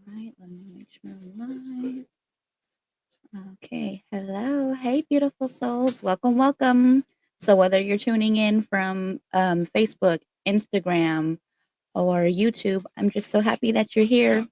Right, let me make sure I'm live. Okay, hello. Hey, beautiful souls. Welcome, welcome. So, whether you're tuning in from Facebook, Instagram, or YouTube, I'm just so happy that you're here.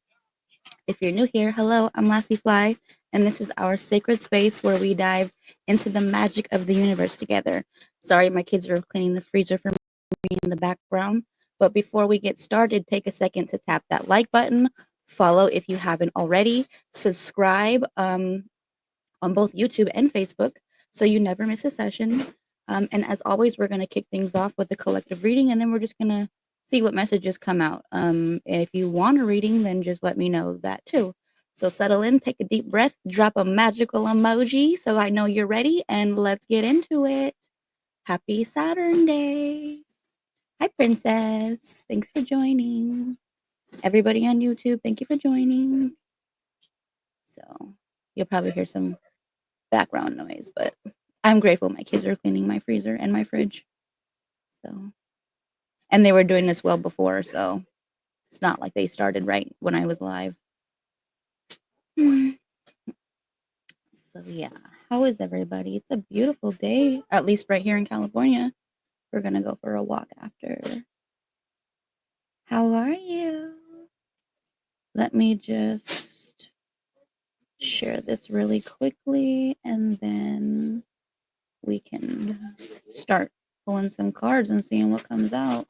If you're new here, hello, I'm Lassyfly, and this is our sacred space where we dive into the magic of the universe together. Sorry, my kids are cleaning the freezer for me in the background. But before we get started, take a second to tap that like button, follow if you haven't already, subscribe on both YouTube and Facebook so you never miss a session. And as always, we're going to kick things off with a collective reading, and then we're just going to see what messages come out. If you want a reading, then just let me know that too. So settle in, take a deep breath, drop a magical emoji so I know you're ready, and let's get into it. Happy Saturn Day. Hi, Princess. Thanks for joining. Everybody on YouTube, thank you for joining. So you'll probably hear some background noise, but I'm grateful my kids are cleaning my freezer and my fridge. So, and they were doing this well before, so it's not like they started right when I was live. So yeah, how is everybody? It's a beautiful day, at least right here in California. We're gonna go for a walk after. How are you? Let me just share this really quickly, and then we can start pulling some cards and seeing what comes out.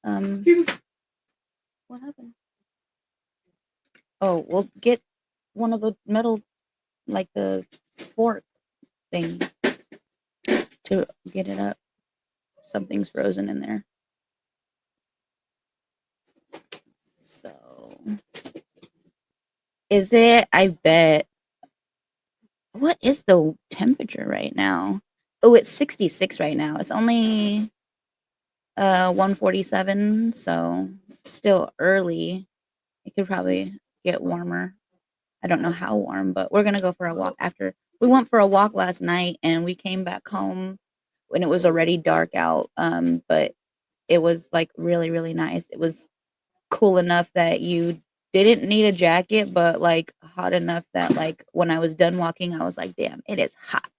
What happened? Oh, we'll get one of the metal, like the fork thing, to get it up. Something's frozen in there. So, is it? I bet. What is the temperature right now? Oh, it's 66 right now. It's only 1:47, so still early. It could probably get warmer. I don't know how warm, but we're gonna go for a walk after. We went for a walk last night, and we came back home when it was already dark out. But it was like really, really nice. It was cool enough that you didn't need a jacket, but like hot enough that like when I was done walking, I was like, damn, it is hot.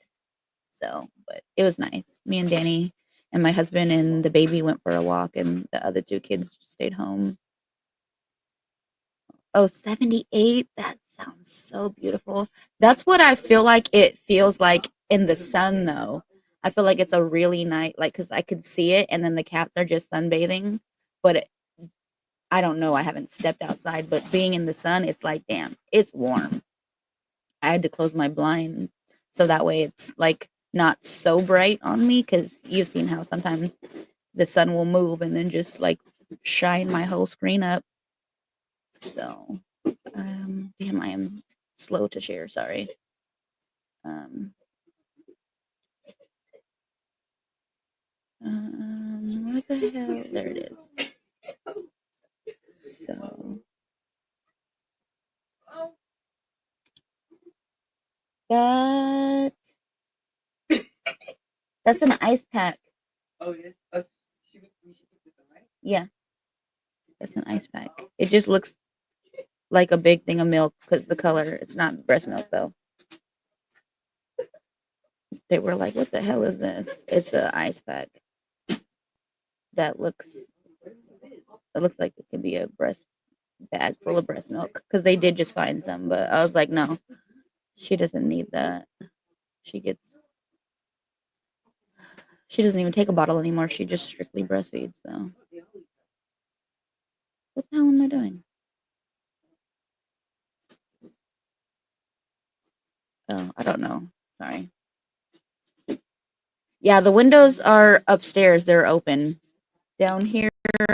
So, but it was nice. Me and Danny and my husband and the baby went for a walk, and the other two kids just stayed home. Oh, 78. That sounds so beautiful. That's what I feel like it feels like in the sun, though. I feel like it's a really nice, like, because I could see it, and then the cats are just sunbathing. But I don't know. I haven't stepped outside, but being in the sun, it's like, damn, it's warm. I had to close my blind so that way it's like not so bright on me because you've seen how sometimes the sun will move and then just like shine my whole screen up. So, damn, I am slow to share. Sorry. Um, what the hell? There it is. So that that's an ice pack. Oh yeah. Yeah, that's an ice pack. It just looks like a big thing of milk because the color. It's not breast milk though. They were like, "What the hell is this?" It's an ice pack that looks. It looks like it could be a breast bag full of breast milk because they did just find some, but I was like, no, she doesn't need that. She gets. She doesn't even take a bottle anymore. She just strictly breastfeeds. So, what the hell am I doing? Oh, I don't know. Sorry. Yeah, the windows are upstairs. They're open. Down here,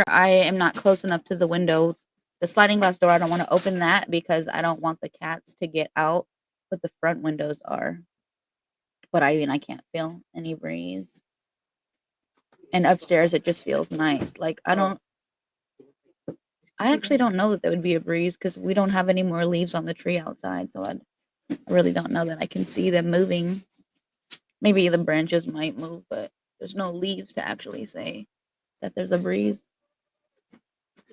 I am not close enough to the window. The sliding glass door, I don't want to open that because I don't want the cats to get out, but the front windows are. But I mean, I can't feel any breeze. And upstairs, it just feels nice. Like, I actually don't know that there would be a breeze because we don't have any more leaves on the tree outside. So I really don't know that I can see them moving. Maybe the branches might move, but there's no leaves to actually say that there's a breeze.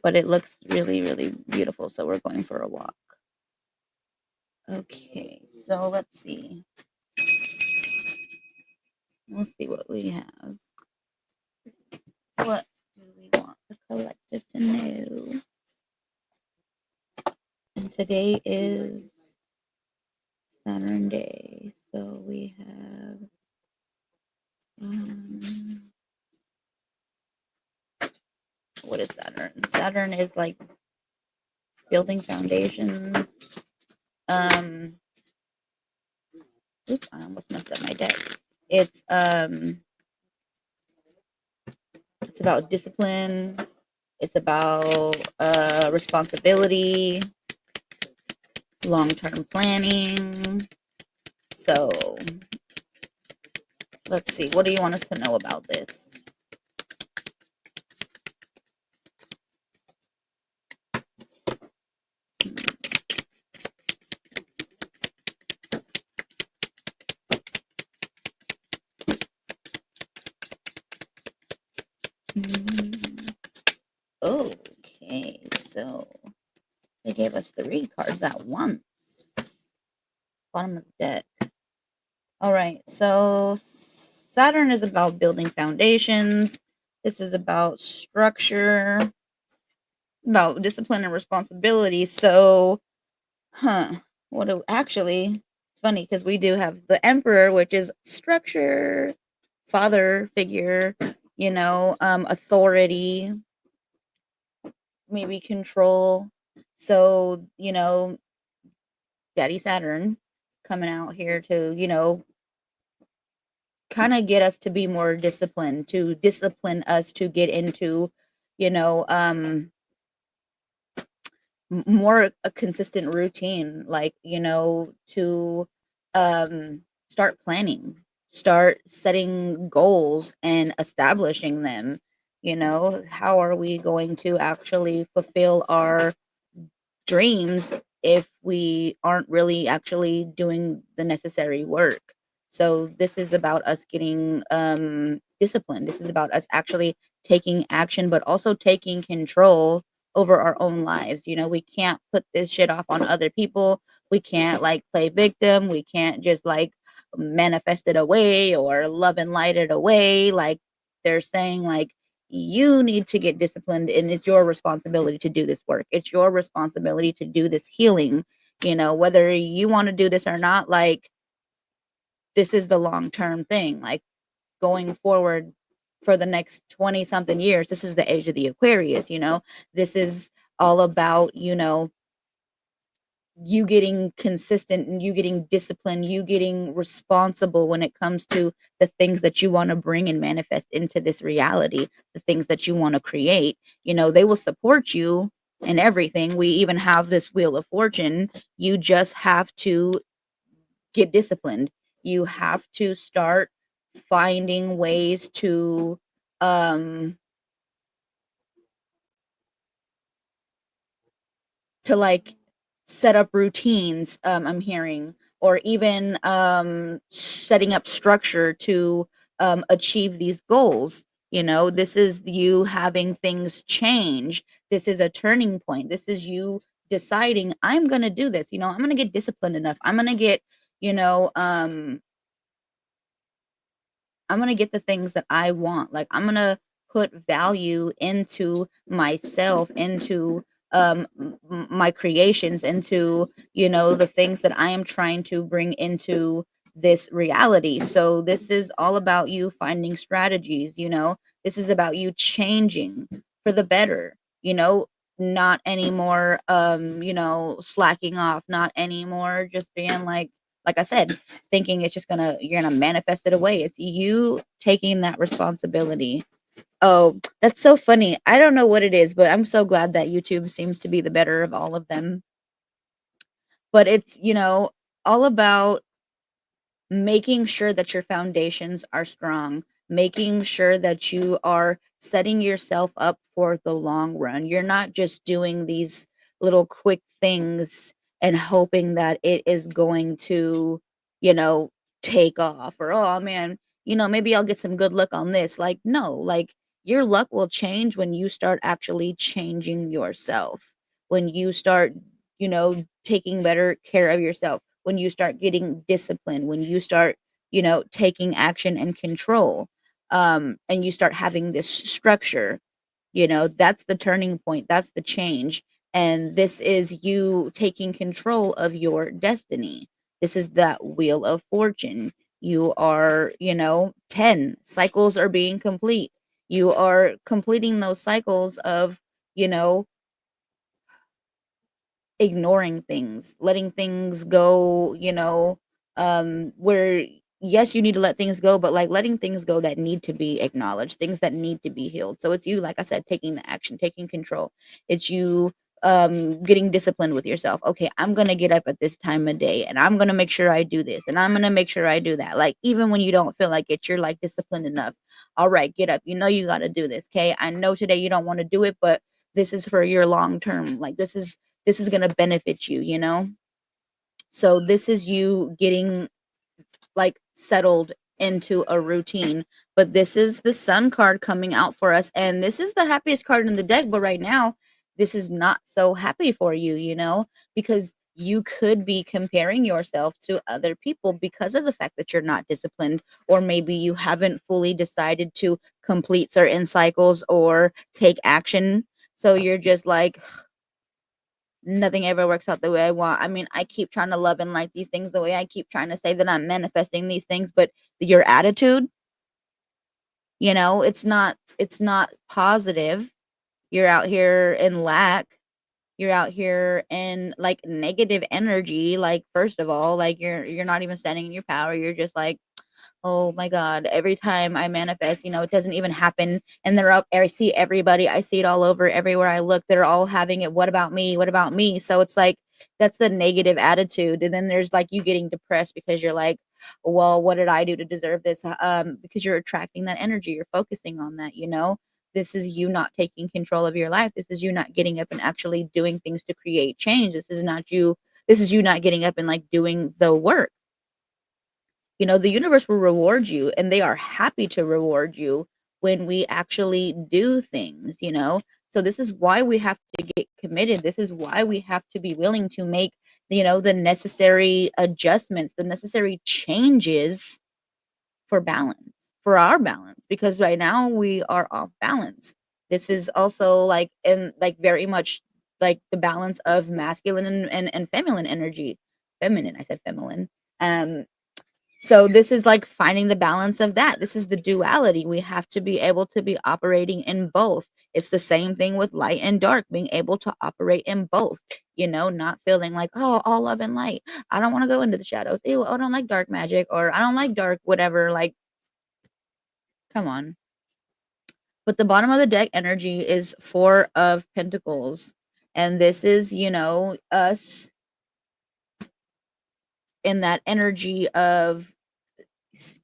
but it looks really, really beautiful. So we're going for a walk. Okay, so let's see. We'll see what we have. What do we want the collective to know? And today is Saturn Day, so we have what is Saturn? Saturn is like building foundations. Oops, I almost messed up my deck. It's about discipline. It's about responsibility, long-term planning. So let's see. What do you want us to know about this? Okay, so they gave us 3 cards at once. Bottom of the deck. All right, so Saturn is about building foundations. This is about structure, about discipline and responsibility. So, actually, it's funny because we do have the Emperor, which is structure, father figure, authority, maybe control. So, Daddy Saturn coming out here to, kind of get us to be more disciplined, to discipline us to get into, you know, more a consistent routine, like, to start planning, start setting goals and establishing them. How are we going to actually fulfill our dreams if we aren't really actually doing the necessary work? So this is about us getting disciplined. This is about us actually taking action, but also taking control over our own lives. We can't put this shit off on other people. We can't like play victim. We can't just like manifest it away or love and light it away. Like they're saying, like, you need to get disciplined and it's your responsibility to do this work. It's your responsibility to do this healing, whether you want to do this or not. Like, this is the long-term thing, like going forward for the next 20 something years. This is the age of the Aquarius. This is all about, you getting consistent and you getting disciplined, you getting responsible when it comes to the things that you want to bring and manifest into this reality, the things that you want to create. They will support you in everything. We even have this wheel of fortune. You just have to get disciplined. You have to start finding ways to like set up routines, I'm hearing, or even setting up structure to achieve these goals. This is you having things change. This is a turning point. This is you deciding, I'm going to do this. I'm going to get disciplined enough. You know um I'm gonna get the things that I want. Like, I'm gonna put value into myself, into my creations, into the things that I am trying to bring into this reality. So this is all about you finding strategies. This is about you changing for the better. You know, not anymore. Slacking off. Not anymore. Just being like I said, thinking it's just you're gonna manifest it away. It's you taking that responsibility. Oh, that's so funny. I don't know what it is, but I'm so glad that YouTube seems to be the better of all of them. But it's, all about making sure that your foundations are strong, making sure that you are setting yourself up for the long run. You're not just doing these little quick things and hoping that it is going to, you know, take off, or, oh man, maybe I'll get some good luck on this. Like, no, like your luck will change when you start actually changing yourself. When you start, taking better care of yourself, when you start getting disciplined, when you start, taking action and control, and you start having this structure, that's the turning point, that's the change. And this is you taking control of your destiny. This is that wheel of fortune. You are, 10 cycles are being complete. You are completing those cycles of, you know, ignoring things, letting things go, where yes, you need to let things go, but like letting things go that need to be acknowledged, things that need to be healed. So it's you, like I said, taking the action, taking control. It's you getting disciplined with yourself. Okay, I'm gonna get up at this time of day and I'm gonna make sure I do this and I'm gonna make sure I do that. Like even when you don't feel like it, you're like disciplined enough. All right, get up. You know you gotta do this. Okay. I know today you don't want to do it, but this is for your long term. Like this is going to benefit you, so this is you getting like settled into a routine. But this is the sun card coming out for us, and this is the happiest card in the deck, but right now this is not so happy for you, because you could be comparing yourself to other people because of the fact that you're not disciplined, or maybe you haven't fully decided to complete certain cycles or take action. So you're just like, nothing ever works out the way I want. I mean, I keep trying to love and like these things the way I keep trying to say that I'm manifesting these things, but your attitude, it's not positive. You're out here in lack. You're out here in like negative energy. Like first of all, like you're not even standing in your power. You're just like, oh my God, every time I manifest, it doesn't even happen. And they're up, I see everybody, I see it all over everywhere I look. They're all having it. What about me? What about me? So it's like, that's the negative attitude. And then there's like you getting depressed because you're like, well, what did I do to deserve this? Because you're attracting that energy. You're focusing on that, This is you not taking control of your life. This is you not getting up and actually doing things to create change. This is you not getting up and like doing the work. The universe will reward you, and they are happy to reward you when we actually do things, So this is why we have to get committed. This is why we have to be willing to make, the necessary adjustments, the necessary changes for balance, for our balance, because right now we are off balance. This is also like, and like very much like the balance of masculine and feminine energy. Feminine, I said feminine. So this is like finding the balance of that. This is the duality. We have to be able to be operating in both. It's the same thing with light and dark, being able to operate in both, not feeling like, oh, all love and light. I don't want to go into the shadows. Ew, I don't like dark magic, or I don't like dark, whatever. Like, come on. But the bottom of the deck energy is Four of Pentacles. And this is, us in that energy of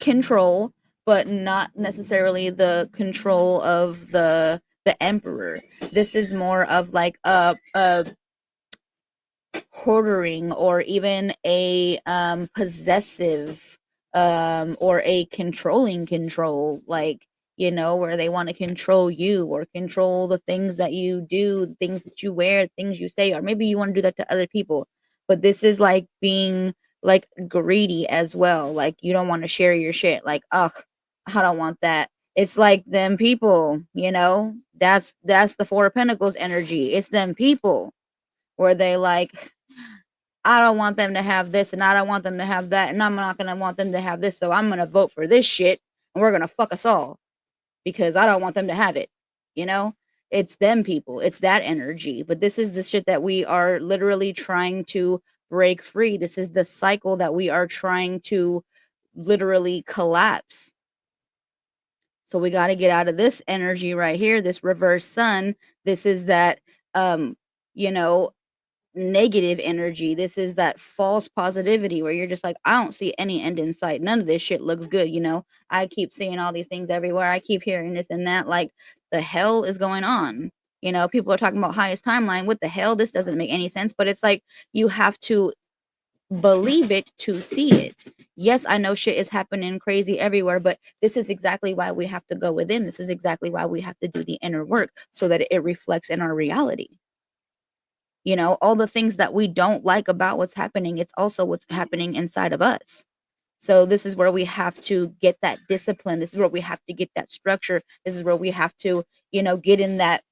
control, but not necessarily the control of the emperor. This is more of like a hoarding, or even a possessive, or a controlling control, like, where they want to control you or control the things that you do, the things that you wear, things you say, or maybe you want to do that to other people. But this is like being like greedy as well. Like you don't want to share your shit. Like, ugh, I don't want that. It's like them people, that's the Four of Pentacles energy. It's them people where they like, I don't want them to have this and I don't want them to have that, and I'm not gonna want them to have this, so I'm gonna vote for this shit and we're gonna fuck us all because I don't want them to have it. You know? It's them people. It's that energy. But this is the shit that we are literally trying to break free. This is the cycle that we are trying to literally collapse. So we got to get out of this energy right here, this reverse sun. This is that you know, negative energy. This is that false positivity where you're just like, I don't see any end in sight. None of this shit looks good. I keep seeing all these things everywhere. I keep hearing this and that. Like, the hell is going on? People are talking about highest timeline. What the hell? This doesn't make any sense. But it's like you have to believe it to see it. Yes, I know shit is happening crazy everywhere, but this is exactly why we have to go within. This is exactly why we have to do the inner work so that it reflects in our reality. You know, all the things that we don't like about what's happening, it's also what's happening inside of us. So this is where we have to get that discipline. This is where we have to get that structure. This is where we have to, get in that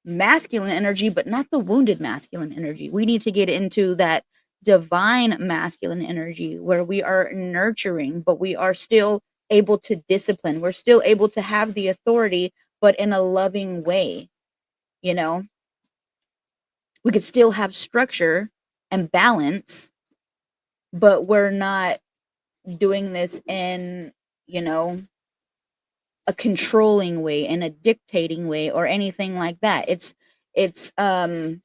masculine energy, but not the wounded masculine energy. We need to get into that divine masculine energy where we are nurturing, but we are still able to discipline. We're still able to have the authority, but in a loving way. You know, we could still have structure and balance, but we're not doing this in, you know, a controlling way, in a dictating way, or anything like that. It's the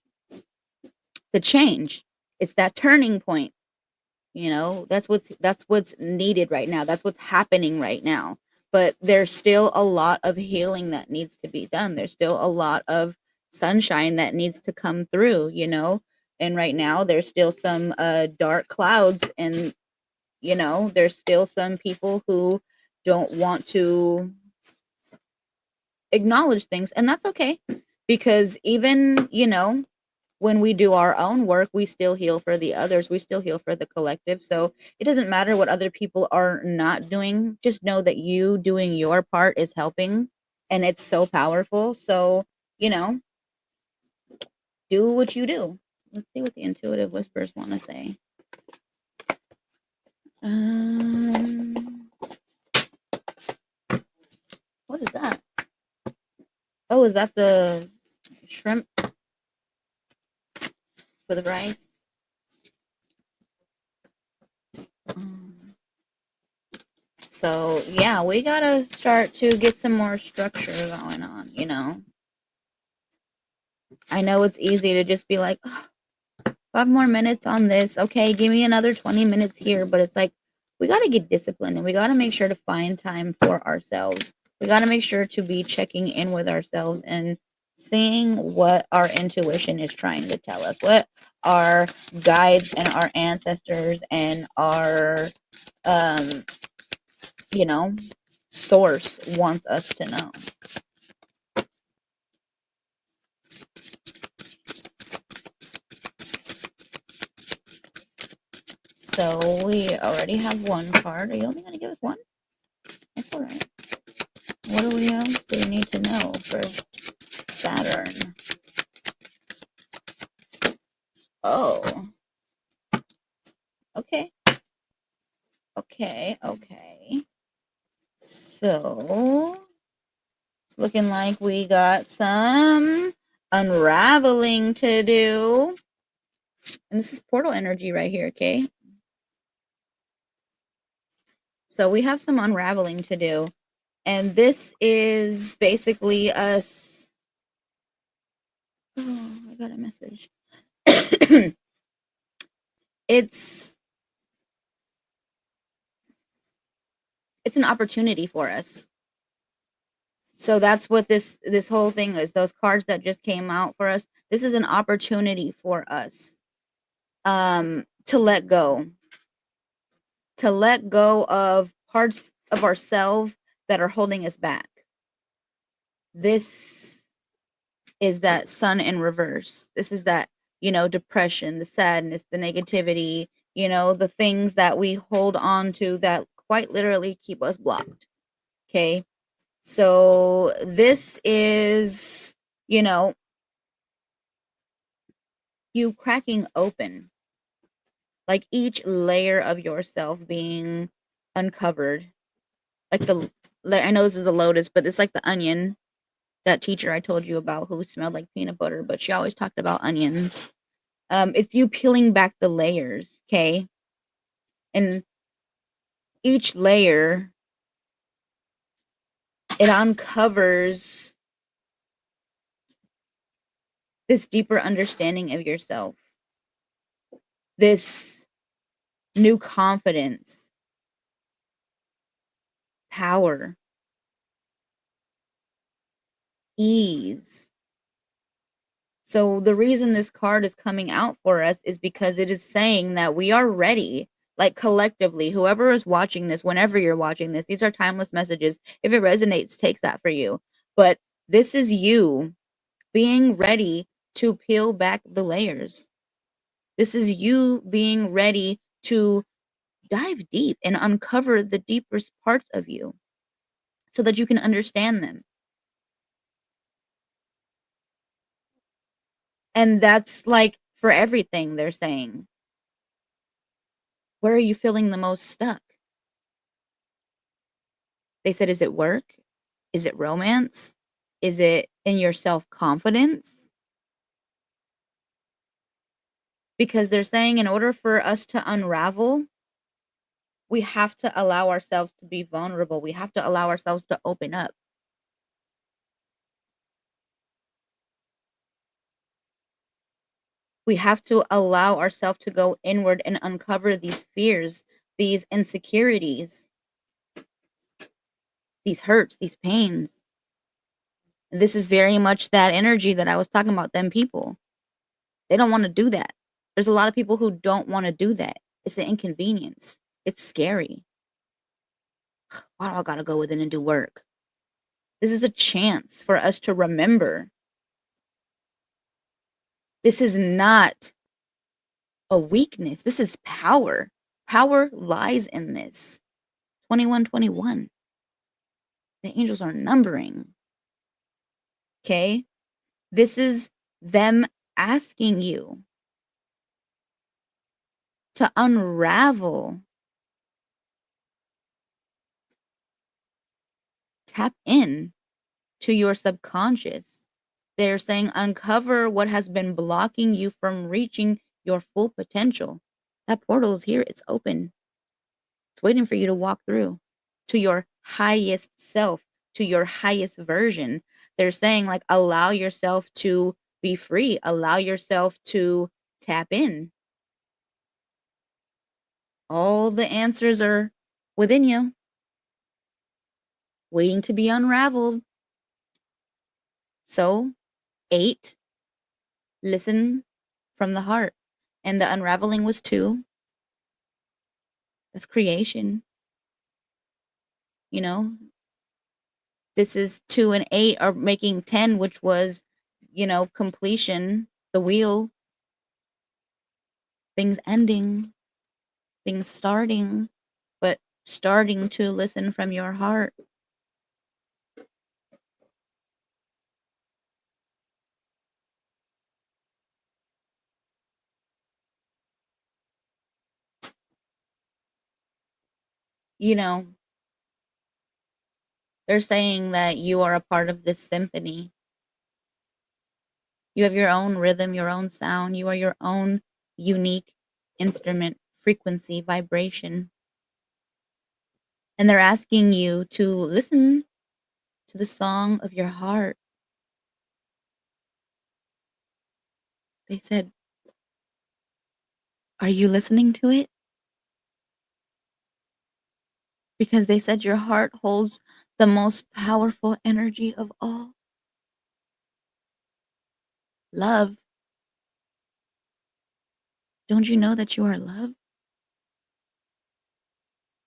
change. It's that turning point. That's what's needed right now. That's what's happening right now. But there's still a lot of healing that needs to be done. There's still a lot of sunshine that needs to come through. And right now there's still some dark clouds, and there's still some people who don't want to acknowledge things, and that's okay, because even when we do our own work, we still heal for the others, we still heal for the collective. So it doesn't matter what other people are not doing, just know that you doing your part is helping, and it's so powerful. So you know do what you do. Let's see what the intuitive whispers want to say. um what is that? Oh, is that the shrimp for the rice? Um, So yeah, we gotta start to get some more structure going on. I know it's easy to just be like, "Oh, 5 more minutes on this. Okay, give me another 20 minutes here." But it's like, we gotta get disciplined, and we gotta make sure to find time for ourselves. We gotta make sure to be checking in with ourselves and seeing what our intuition is trying to tell us, what our guides and our ancestors and our um you know, source wants us to know. So we already have one card. Are you only going to give us one? That's all right. What do we else do we need to know for Saturn? Oh, okay. Okay. So it's looking like we got some unraveling to do. And this is portal energy right here, okay? So we have some unraveling to do. And this is basically us. Oh, I got a message. it's it's an opportunity for us. So that's what this whole thing is. Those cards that just came out for us. This is an opportunity for us to let go. To let go of parts of ourselves that are holding us back. This is that sun in reverse. This is that, depression, the sadness, the negativity, the things that we hold on to that quite literally keep us blocked. Okay. So this is, you cracking open, like each layer of yourself being uncovered. Like I know this is a lotus, but it's like the onion, that teacher I told you about who smelled like peanut butter, but she always talked about onions. It's you peeling back the layers, okay? And each layer, it uncovers this deeper understanding of yourself, this new confidence, power, ease, So the reason this card is coming out for us is because it is saying that we are ready, like collectively, whoever is watching this, whenever you're watching this, these are timeless messages. If it resonates, take that for you. But this is you being ready to peel back the layers. This is you being ready to dive deep and uncover the deepest parts of you so that you can understand them. And that's like for everything they're saying. Where are you feeling the most stuck? They said, is it work? Is it romance? Is it in your self-confidence? Because they're saying in order for us to unravel, we have to allow ourselves to be vulnerable. We have to allow ourselves to open up. We have to allow ourselves to go inward and uncover these fears, these insecurities, these hurts, these pains. This is very much that energy that I was talking about, them people. They don't want to do that. There's a lot of people who don't want to do that. It's an inconvenience. It's scary. Why do I gotta go within and do work? This is a chance for us to remember. This is not a weakness. This is power. Power lies in this. 2121. The angels are numbering. Okay? This is them asking you to unravel, tap in to your subconscious. They're saying uncover what has been blocking you from reaching your full potential. That portal is here, it's open. It's waiting for you to walk through to your highest self, to your highest version. They're saying, like, allow yourself to be free, allow yourself to tap in. All the answers are within you, waiting to be unraveled. So, 8, listen from the heart. And the unraveling was 2. That's creation. You know, this is 2 and 8 are making 10, which was, completion, the wheel, things ending, things starting, but starting to listen from your heart. You know, they're saying that you are a part of this symphony. You have your own rhythm, your own sound. You are your own unique instrument, frequency, vibration. And they're asking you to listen to the song of your heart. They said, are you listening to it? Because they said your heart holds the most powerful energy of all, love. Don't you know that you are love?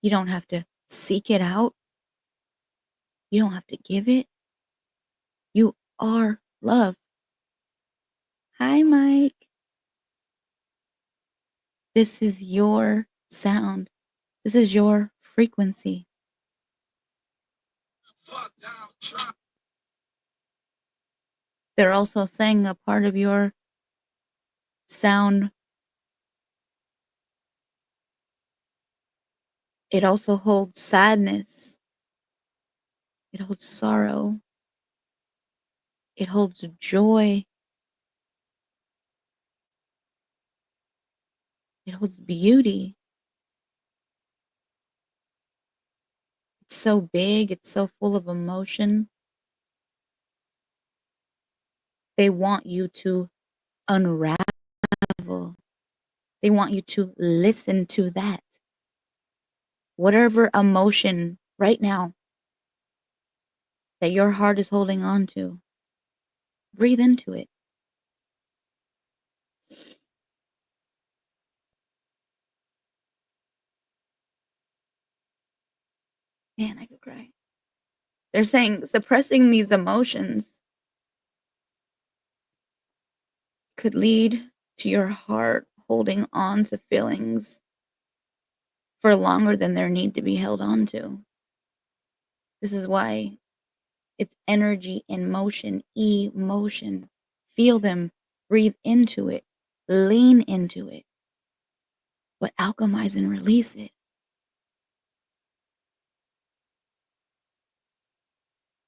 You don't have to seek it out. You don't have to give it. You are love. Hi, Mike. This is your sound. This is your frequency. They're also saying a part of your sound, it also holds sadness. It holds sorrow. It holds joy. It holds beauty. It's so big. It's so full of emotion. They want you to unravel. They want you to listen to that. Whatever emotion right now that your heart is holding on to, breathe into it. Man, I could cry. They're saying suppressing these emotions could lead to your heart holding on to feelings for longer than there need to be held on to. This is why it's energy in motion, emotion. Feel them, breathe into it, lean into it, but alchemize and release it.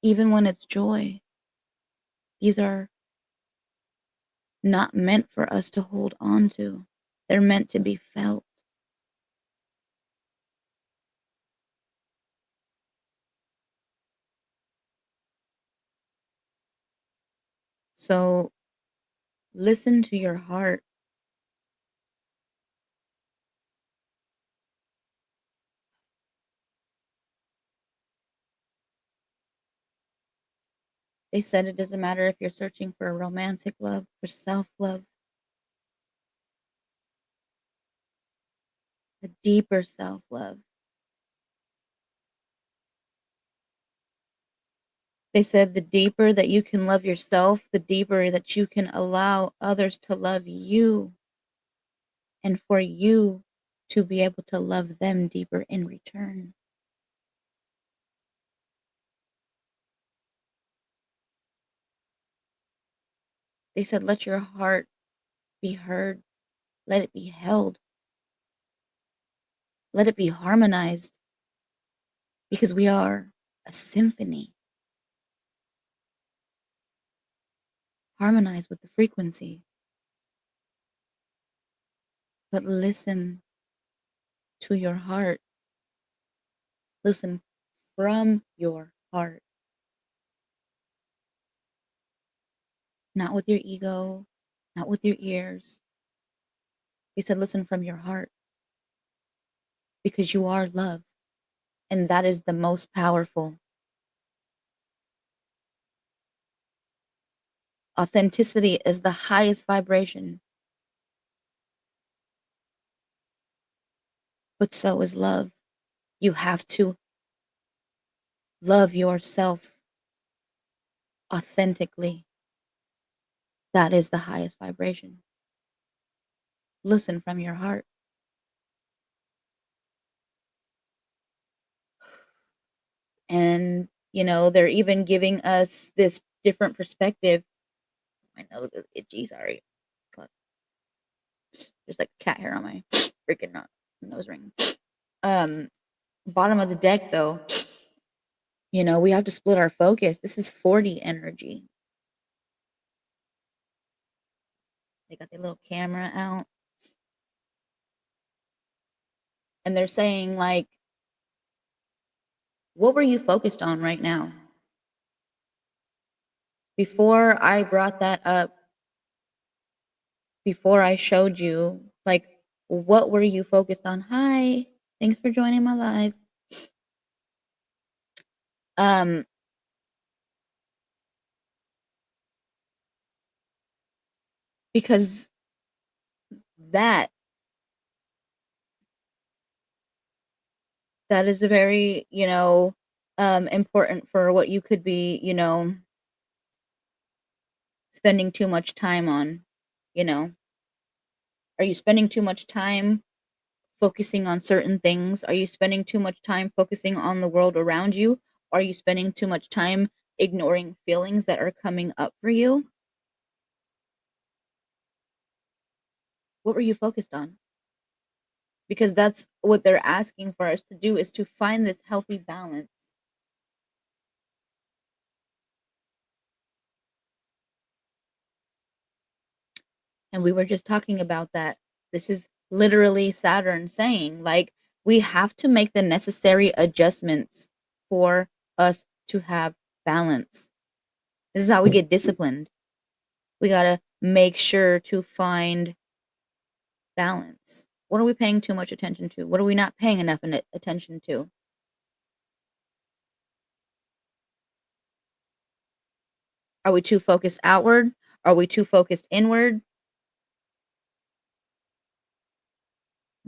Even when it's joy, these are not meant for us to hold on to. They're meant to be felt. So listen to your heart. They said it doesn't matter if you're searching for a romantic love, for self love, a deeper self love. They said the deeper that you can love yourself, the deeper that you can allow others to love you, and for you to be able to love them deeper in return. They said, let your heart be heard, let it be held, let it be harmonized, because we are a symphony. Harmonize with the frequency, but listen to your heart. Listen from your heart, not with your ego, not with your ears. They said, listen from your heart because you are love. And that is the most powerful. Authenticity is the highest vibration, but so is love. You have to love yourself authentically. That is the highest vibration. Listen from your heart. And, they're even giving us this different perspective. My nose is itchy, sorry. But there's like cat hair on my freaking nose ring. Um, Bottom of the deck, though, we have to split our focus. This is 40 energy. They got their little camera out. And they're saying, like, what were you focused on right now? Before I brought that up, before I showed you, like, what were you focused on? Hi, thanks for joining my live. Um, because that that is a very, important for what you could be, spending too much time on, you know. Are you spending too much time focusing on certain things? Are you spending too much time focusing on the world around you? Are you spending too much time ignoring feelings that are coming up for you? What were you focused on? Because that's what they're asking for us to do, is to find this healthy balance. And we were just talking about that. This is literally Saturn saying, like, we have to make the necessary adjustments for us to have balance. This is how we get disciplined. We got to make sure to find balance. What are we paying too much attention to? What are we not paying enough attention to? Are we too focused outward? Are we too focused inward?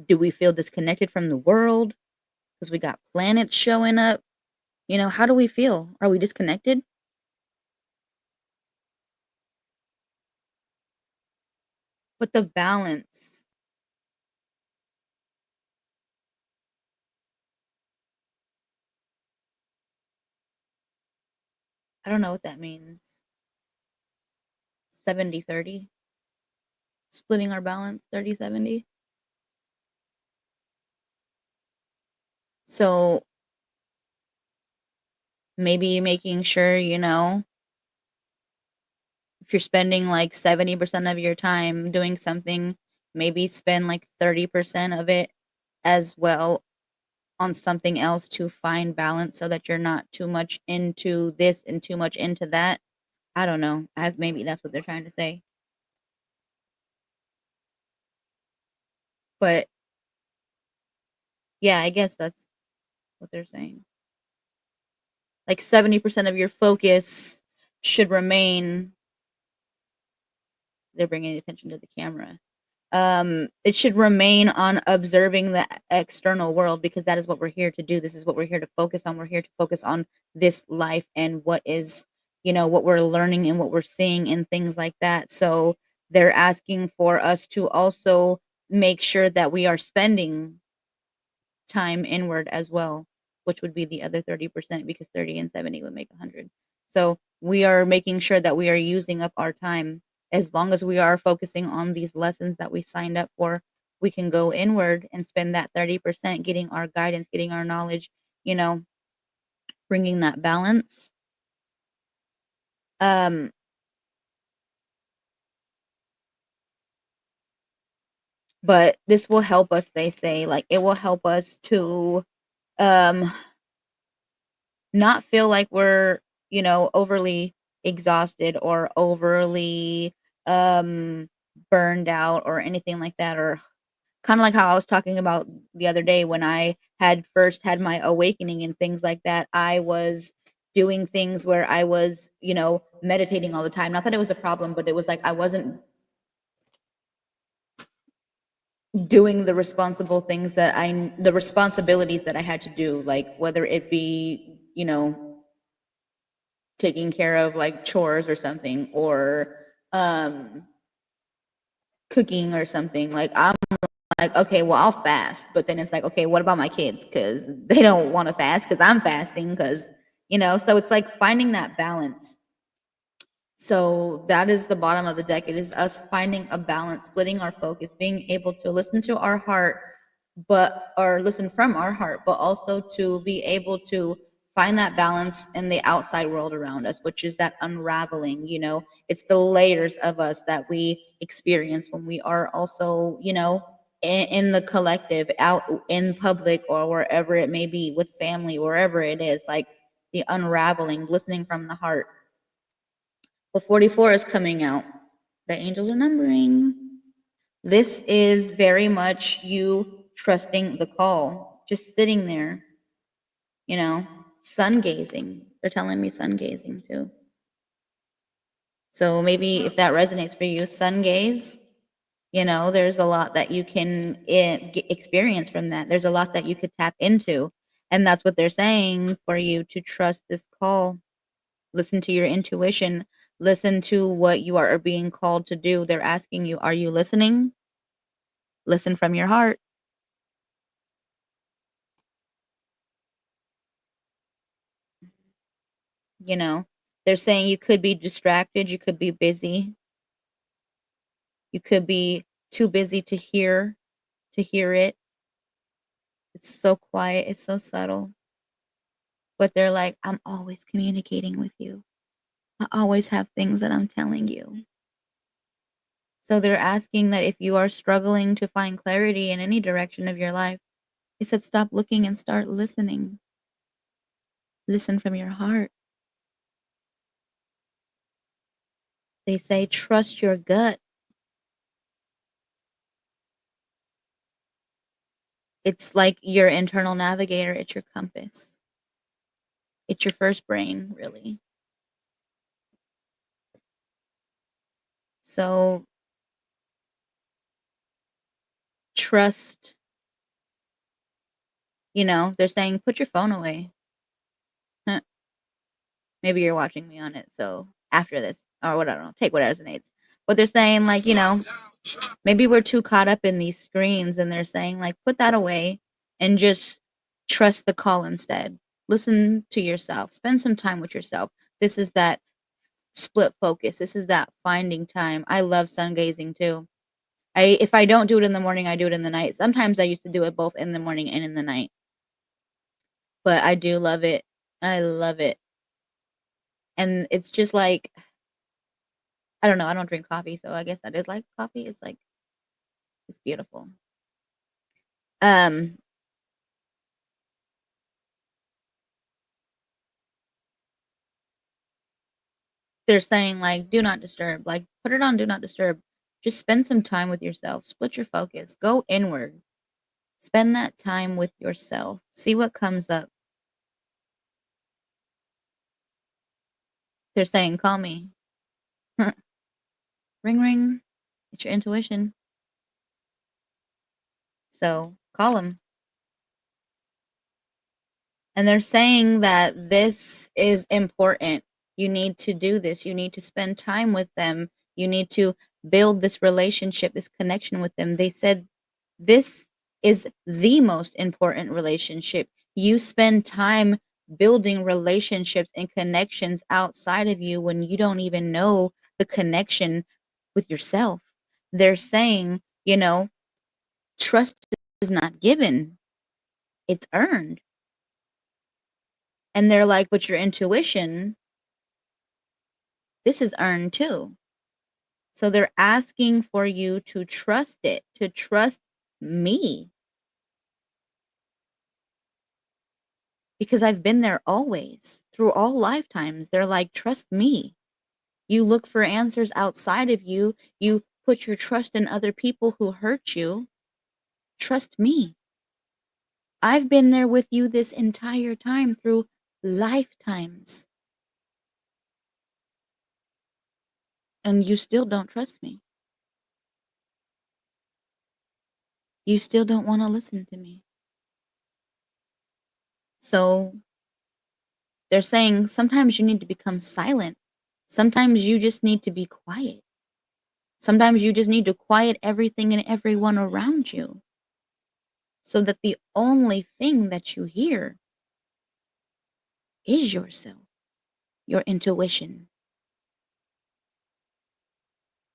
Do we feel disconnected from the world because we got planets showing up? How do we feel? Are we disconnected? But the balance, I don't know what that means. 70-30, splitting our balance 30-70. So maybe making sure, if you're spending like 70% of your time doing something, maybe spend like 30% of it as well on something else to find balance so that you're not too much into this and too much into that. I don't know. Maybe that's what they're trying to say. But yeah, I guess that's what they're saying. Like 70% of your focus should remain, they're bringing attention to the camera. It should remain on observing the external world because that is what we're here to do. This is what we're here to focus on. We're here to focus on this life and what is, what we're learning and what we're seeing and things like that. So they're asking for us to also make sure that we are spending time inward as well, which would be the other 30% because 30 and 70 would make 100. So we are making sure that we are using up our time. As long as we are focusing on these lessons that we signed up for, we can go inward and spend that 30% getting our guidance, getting our knowledge, you know, bringing that balance. Um, but this will help us, they say, like it will help us to um not feel like we're, overly exhausted or overly um burned out or anything like that, or kind of like how I was talking about the other day when I had first had my awakening and things like that. I was doing things where I was, meditating all the time. Not that it was a problem, but it was like I wasn't doing the responsibilities that I had to do, like whether it be, taking care of like chores or something, or um cooking or something. Like I'm like, okay, well I'll fast, but then it's like, okay, what about my kids? Because they don't want to fast because I'm fasting. Because so it's like finding that balance. So that is the bottom of the deck. It is us finding a balance, splitting our focus, being able to listen to our heart, but or listen from our heart, but also to be able to find that balance in the outside world around us, which is that unraveling. It's the layers of us that we experience when we are also, in the collective, out in public or wherever it may be, with family, wherever it is, like the unraveling, listening from the heart. Well, 44 is coming out. The angels are numbering. This is very much you trusting the call, just sitting there, you know, sun gazing. They're telling me sun gazing too. So maybe if that resonates for you, sun gaze, there's a lot that you can experience from that. There's a lot that you could tap into. And that's what they're saying, for you to trust this call. Listen to your intuition. Listen to what you are being called to do. They're asking you, are you listening? Listen from your heart. You know, they're saying you could be distracted, you could be busy, you could be too busy to hear it. It's so quiet, it's so subtle. But they're like, I'm always communicating with you. I always have things that I'm telling you. So they're asking that if you are struggling to find clarity in any direction of your life, they said stop looking and start listening. Listen from your heart. They say trust your gut. It's like your internal navigator, it's your compass. It's your first brain, really. So trust, they're saying put your phone away. Maybe you're watching me on it, so after this or what I don't know, take what resonates. But they're saying like, maybe we're too caught up in these screens and they're saying like put that away and just trust the call instead. Listen to yourself. Spend some time with yourself. This is that split focus. This is that finding time. I love sun gazing too. If I don't do it in the morning, I do it in the night. Sometimes I used to do it both in the morning and in the night. But I do love it. I love it. And it's just like I don't know, I don't drink coffee, so I guess that is like coffee. It's like it's beautiful. Um they're saying like do not disturb. Like put it on do not disturb. Just spend some time with yourself. Split your focus. Go inward. Spend that time with yourself. See what comes up. They're saying call me. Ring ring. It's your intuition. So, call them. And they're saying that this is important. You need to do this. You need to spend time with them. You need to build this relationship, this connection with them. They said this is the most important relationship. You spend time building relationships and connections outside of you when you don't even know the connection with yourself. They're saying, trust is not given, it's earned. And they're like, but your intuition, this is earned too. So they're asking for you to trust it, to trust me. Because I've been there always, through all lifetimes. They're like, trust me. You look for answers outside of you. You put your trust in other people who hurt you. Trust me. I've been there with you this entire time through lifetimes. And you still don't trust me. You still don't want to listen to me. So they're saying sometimes you need to become silent. Sometimes you just need to be quiet. Sometimes you just need to quiet everything and everyone around you so that the only thing that you hear is yourself, your intuition.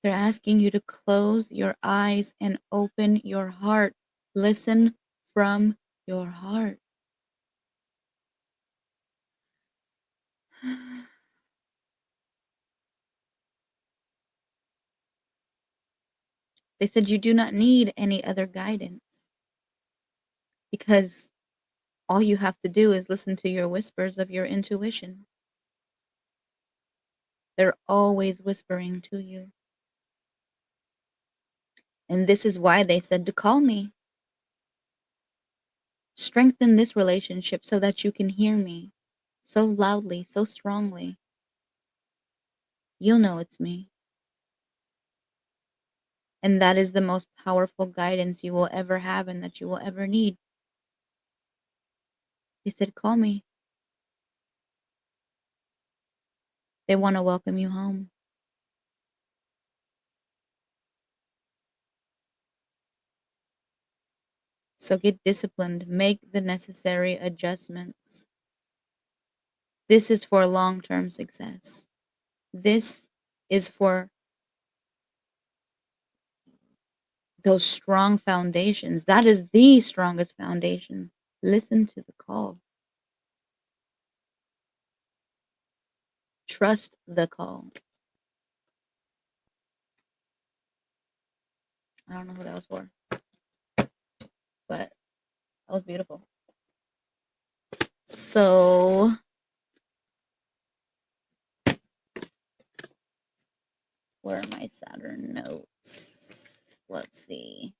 They're asking you to close your eyes and open your heart. Listen from your heart. They said you do not need any other guidance because all you have to do is listen to your whispers of your intuition. They're always whispering to you. And this is why they said to call me. Strengthen this relationship so that you can hear me so loudly, so strongly. You'll know it's me. And that is the most powerful guidance you will ever have and that you will ever need. They said, call me. They want to welcome you home. So get disciplined. Make the necessary adjustments. This is for long-term success. This is for those strong foundations. That is the strongest foundation. Listen to the call. Trust the call. I don't know who that was for, but that was beautiful. So where are my Saturn notes? Let's see.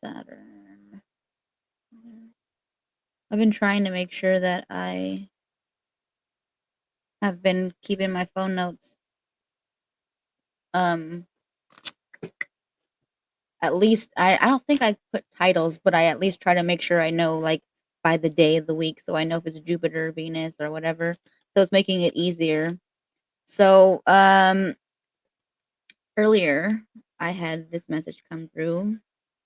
Saturn. I've been trying to make sure that I have been keeping my phone notes at least I don't think I put titles, but I at least try to make sure I know like by the day of the week so I know if it's Jupiter, Venus, or whatever. So it's making it easier. So earlier I had this message come through,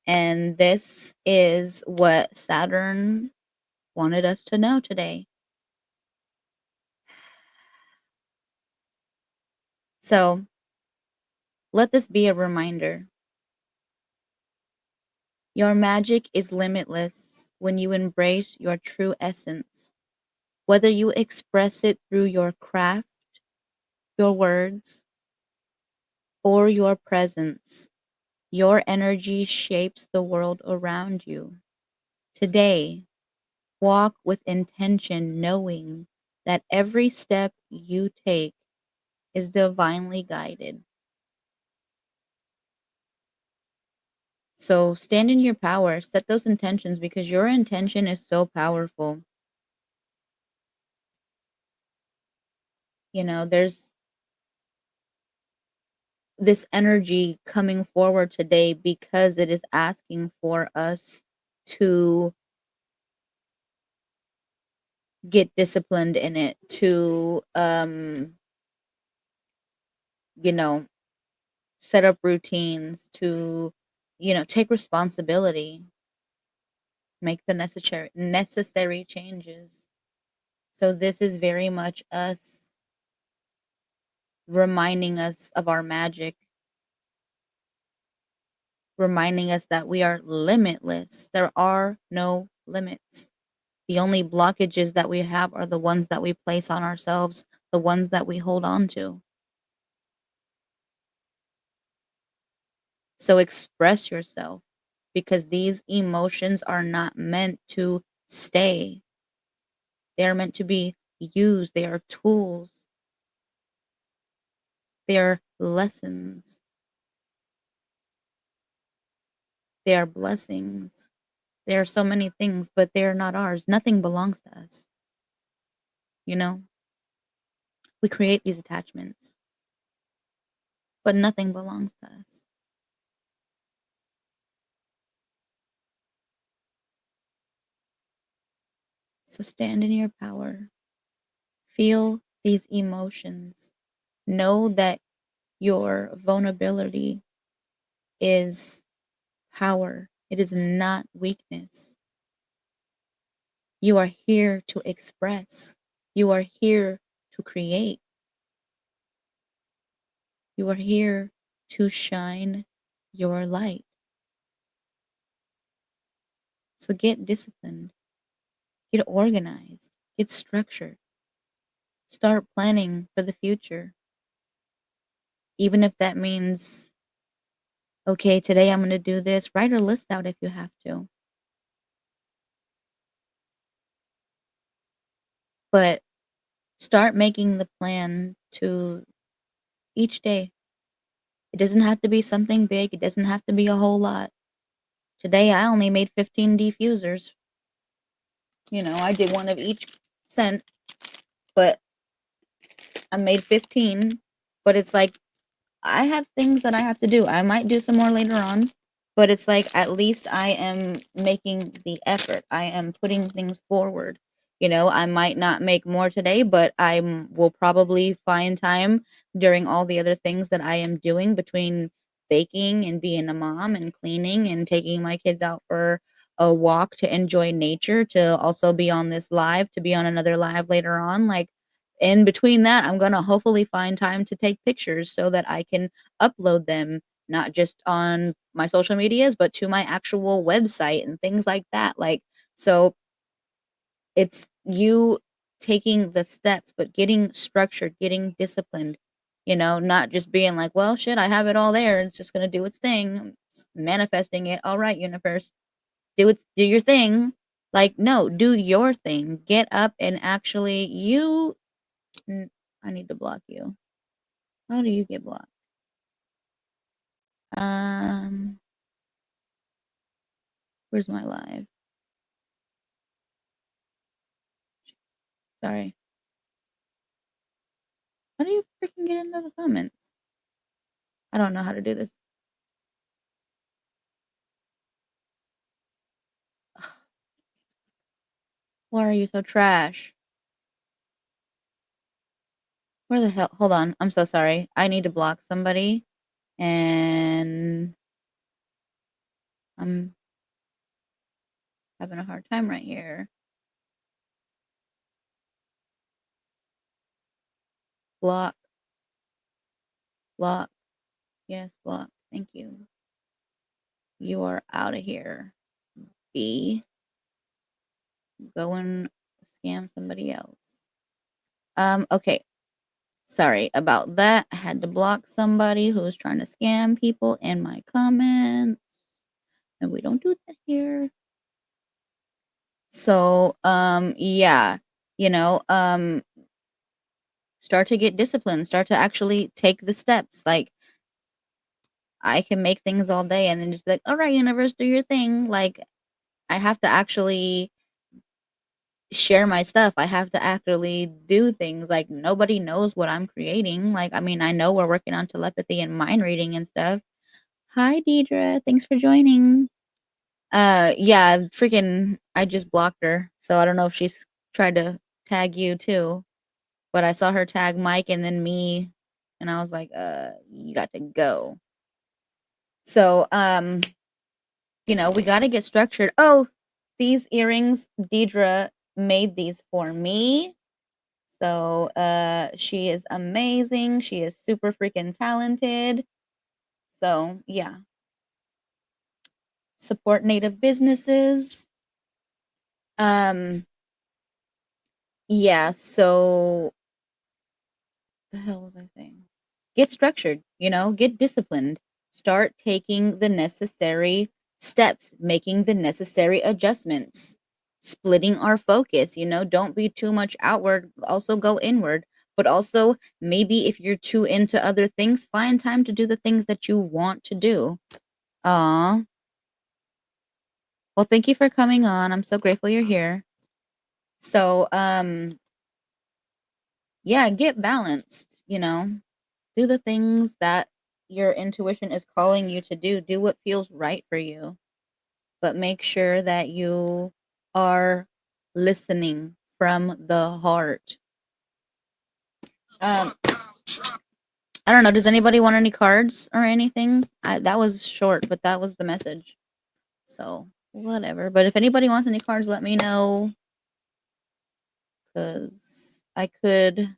and this is what Saturn wanted us to know today. So let this be a reminder. Your magic is limitless when you embrace your true essence. Whether you express it through your craft, your words, or your presence, your energy shapes the world around you. Today, walk with intention, knowing that every step you take is divinely guided. So stand in your power, set those intentions because your intention is so powerful. You know, there's this energy coming forward today because it is asking for us to get disciplined in it, to you know, set up routines, to take responsibility, make the necessary changes. So this is very much us reminding us of our magic, reminding us that we are limitless. There are no limits. The only blockages that we have are the ones that we place on ourselves, the ones that we hold on to. So express yourself because these emotions are not meant to stay. They are meant to be used. They are tools. They are lessons. They are blessings. There are so many things, but they are not ours. Nothing belongs to us. You know, we create these attachments, but nothing belongs to us. So stand in your power. Feel these emotions. Know that your vulnerability is power. It is not weakness. You are here to express. You are here to create. You are here to shine your light. So get disciplined, get organized, get structured, start planning for the future. Even if that means, okay, today I'm going to do this, write a list out if you have to. But start making the plan to each day. It doesn't have to be something big, it doesn't have to be a whole lot. Today I only made 15 diffusers. I did one of each scent, but I made 15. But it's like I have things that I have to do. I might do some more later on, but it's like at least I am making the effort. I am putting things forward. I might not make more today, but will probably find time during all the other things that I am doing between baking and being a mom and cleaning and taking my kids out for a walk to enjoy nature, to also be on this live, to be on another live later on. Like in between that, I'm gonna hopefully find time to take pictures so that I can upload them, not just on my social medias, but to my actual website and things like that. Like, so it's you taking the steps, but getting structured, getting disciplined, not just being like, well, shit, I have it all there. It's just gonna do its thing. Manifesting it. All right, universe, do your thing. Like, no, do your thing. Get up and actually I need to block you. How do you get blocked? Um, where's my live? Sorry. How do you freaking get into the comments? I don't know how to do this. are you so trash? Where the hell? Hold on. I'm so sorry. I need to block somebody, and I'm having a hard time right here. Block, block. Yes, block. Thank you. You are out of here. B. Go and scam somebody else. Okay. Sorry about that. I had to block somebody who was trying to scam people in my comments. And we don't do that here. So, yeah, you know, start to get disciplined, start to actually take the steps. Like, I can make things all day and then just be like, all right, universe, do your thing. Like, I have to actually share my stuff. I have to actually do things. Like, nobody knows what I'm creating. Like, I mean, I know we're working on telepathy and mind reading and stuff. Hi, Deidre. Thanks for joining. Yeah, freaking, I just blocked her. So I don't know if she's tried to tag you too. But I saw her tag Mike and then me, and I was like, you got to go." So, we gotta get structured. Oh, these earrings, Deidre made these for me. So, she is amazing. She is super freaking talented. So, yeah. Support native businesses. Um, yeah, so the hell was I saying? Get structured, get disciplined. Start taking the necessary steps, making the necessary adjustments, splitting our focus, don't be too much outward, also go inward. But also, maybe if you're too into other things, find time to do the things that you want to do. Aw. Well, thank you for coming on. I'm so grateful you're here. So, yeah, get balanced, do the things that your intuition is calling you to do. Do what feels right for you, but make sure that you are listening from the heart. Um, I don't know. Does anybody want any cards or anything? That was short, but that was the message. So whatever. But if anybody wants any cards, let me know, because I could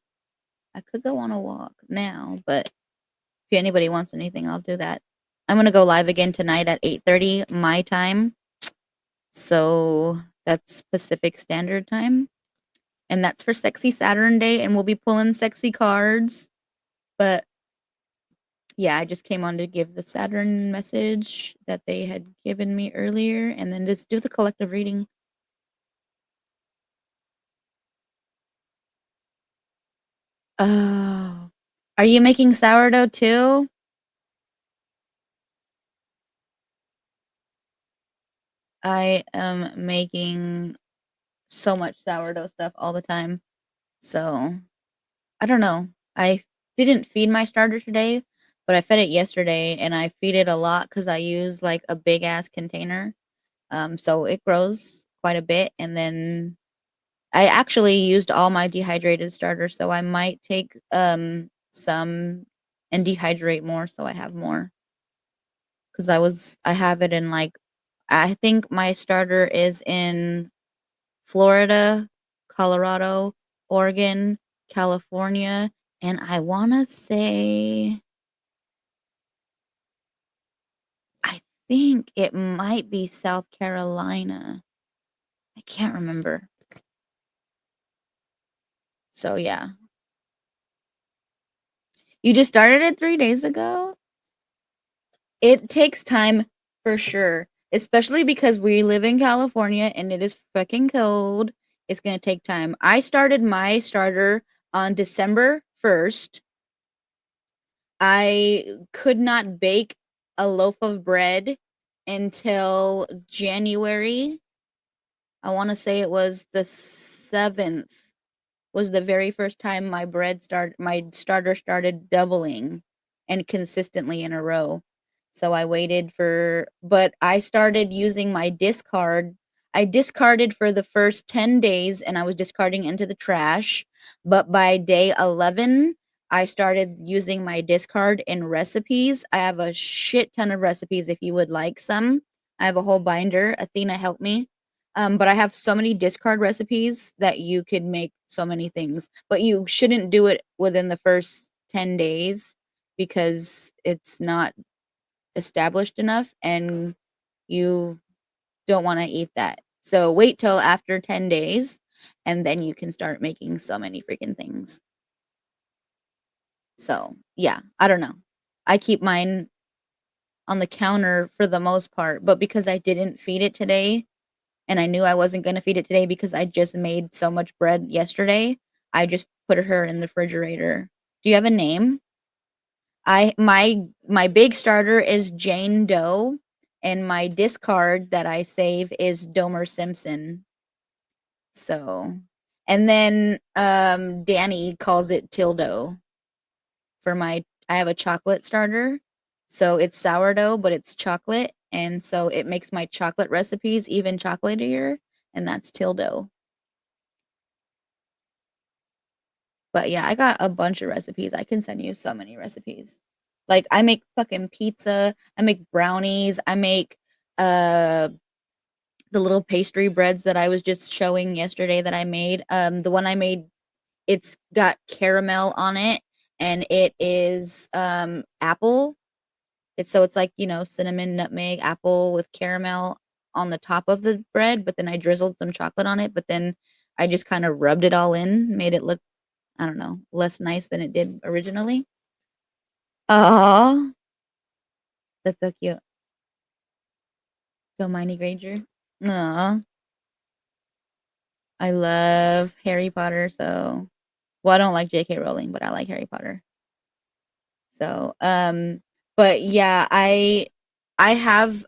go on a walk now, but if anybody wants anything, I'll do that. I'm gonna go live again tonight at 8:30 my time. So that's Pacific Standard Time. And that's for Sexy Saturn Day, and we'll be pulling sexy cards. But yeah, I just came on to give the Saturn message that they had given me earlier, and then just do the collective reading. Oh, are you making sourdough too? I am making so much sourdough stuff all the time. So I don't know. I didn't feed my starter today, but I fed it yesterday, and I feed it a lot because I use like a big ass container. So it grows quite a bit, and then I actually used all my dehydrated starter, so I might take some and dehydrate more so I have more. Because I have it in like, I think my starter is in Florida, Colorado, Oregon, California, and I wanna say I think it might be South Carolina. I can't remember. So, yeah. You just started it 3 days ago? It takes time for sure, especially because we live in California and it is fucking cold. It's gonna take time. I started my starter on December 1st. I could not bake a loaf of bread until January. I wanna say it was the 7th was the very first time my starter started doubling and consistently in a row. So I waited but I started using my discard. I discarded for the first 10 days and I was discarding into the trash. But by day 11, I started using my discard in recipes. I have a shit ton of recipes if you would like some. I have a whole binder. Athena helped me. But I have so many discard recipes that you could make so many things. But you shouldn't do it within the first 10 days because it's not established enough and you don't want to eat that. So wait till after 10 days and then you can start making so many freaking things. So, yeah, I don't know. I keep mine on the counter for the most part, but because I didn't feed it today and I knew I wasn't going to feed it today because I just made so much bread yesterday, I just put her in the refrigerator. Do you have a name? My big starter is Jane Doe, and my discard that I save is Domer Simpson. So, and then Danny calls it Tildo for my I have a chocolate starter. So it's sourdough, but it's chocolate, and so it makes my chocolate recipes even chocolatier, and that's Tildo. But yeah, I got a bunch of recipes. I can send you so many recipes. Like I make fucking pizza, I make brownies, I make uh the little pastry breads that I was just showing yesterday that I made. The one I made, it's got caramel on it and it is apple. It's like, cinnamon, nutmeg, apple with caramel on the top of the bread, but then I drizzled some chocolate on it, but then I just kind of rubbed it all in, made it look, I don't know, less nice than it did originally. Oh, that's so cute. Hermione Granger. Aw, I love Harry Potter, so well, I don't like J.K. Rowling, but I like Harry Potter. So, but yeah, I have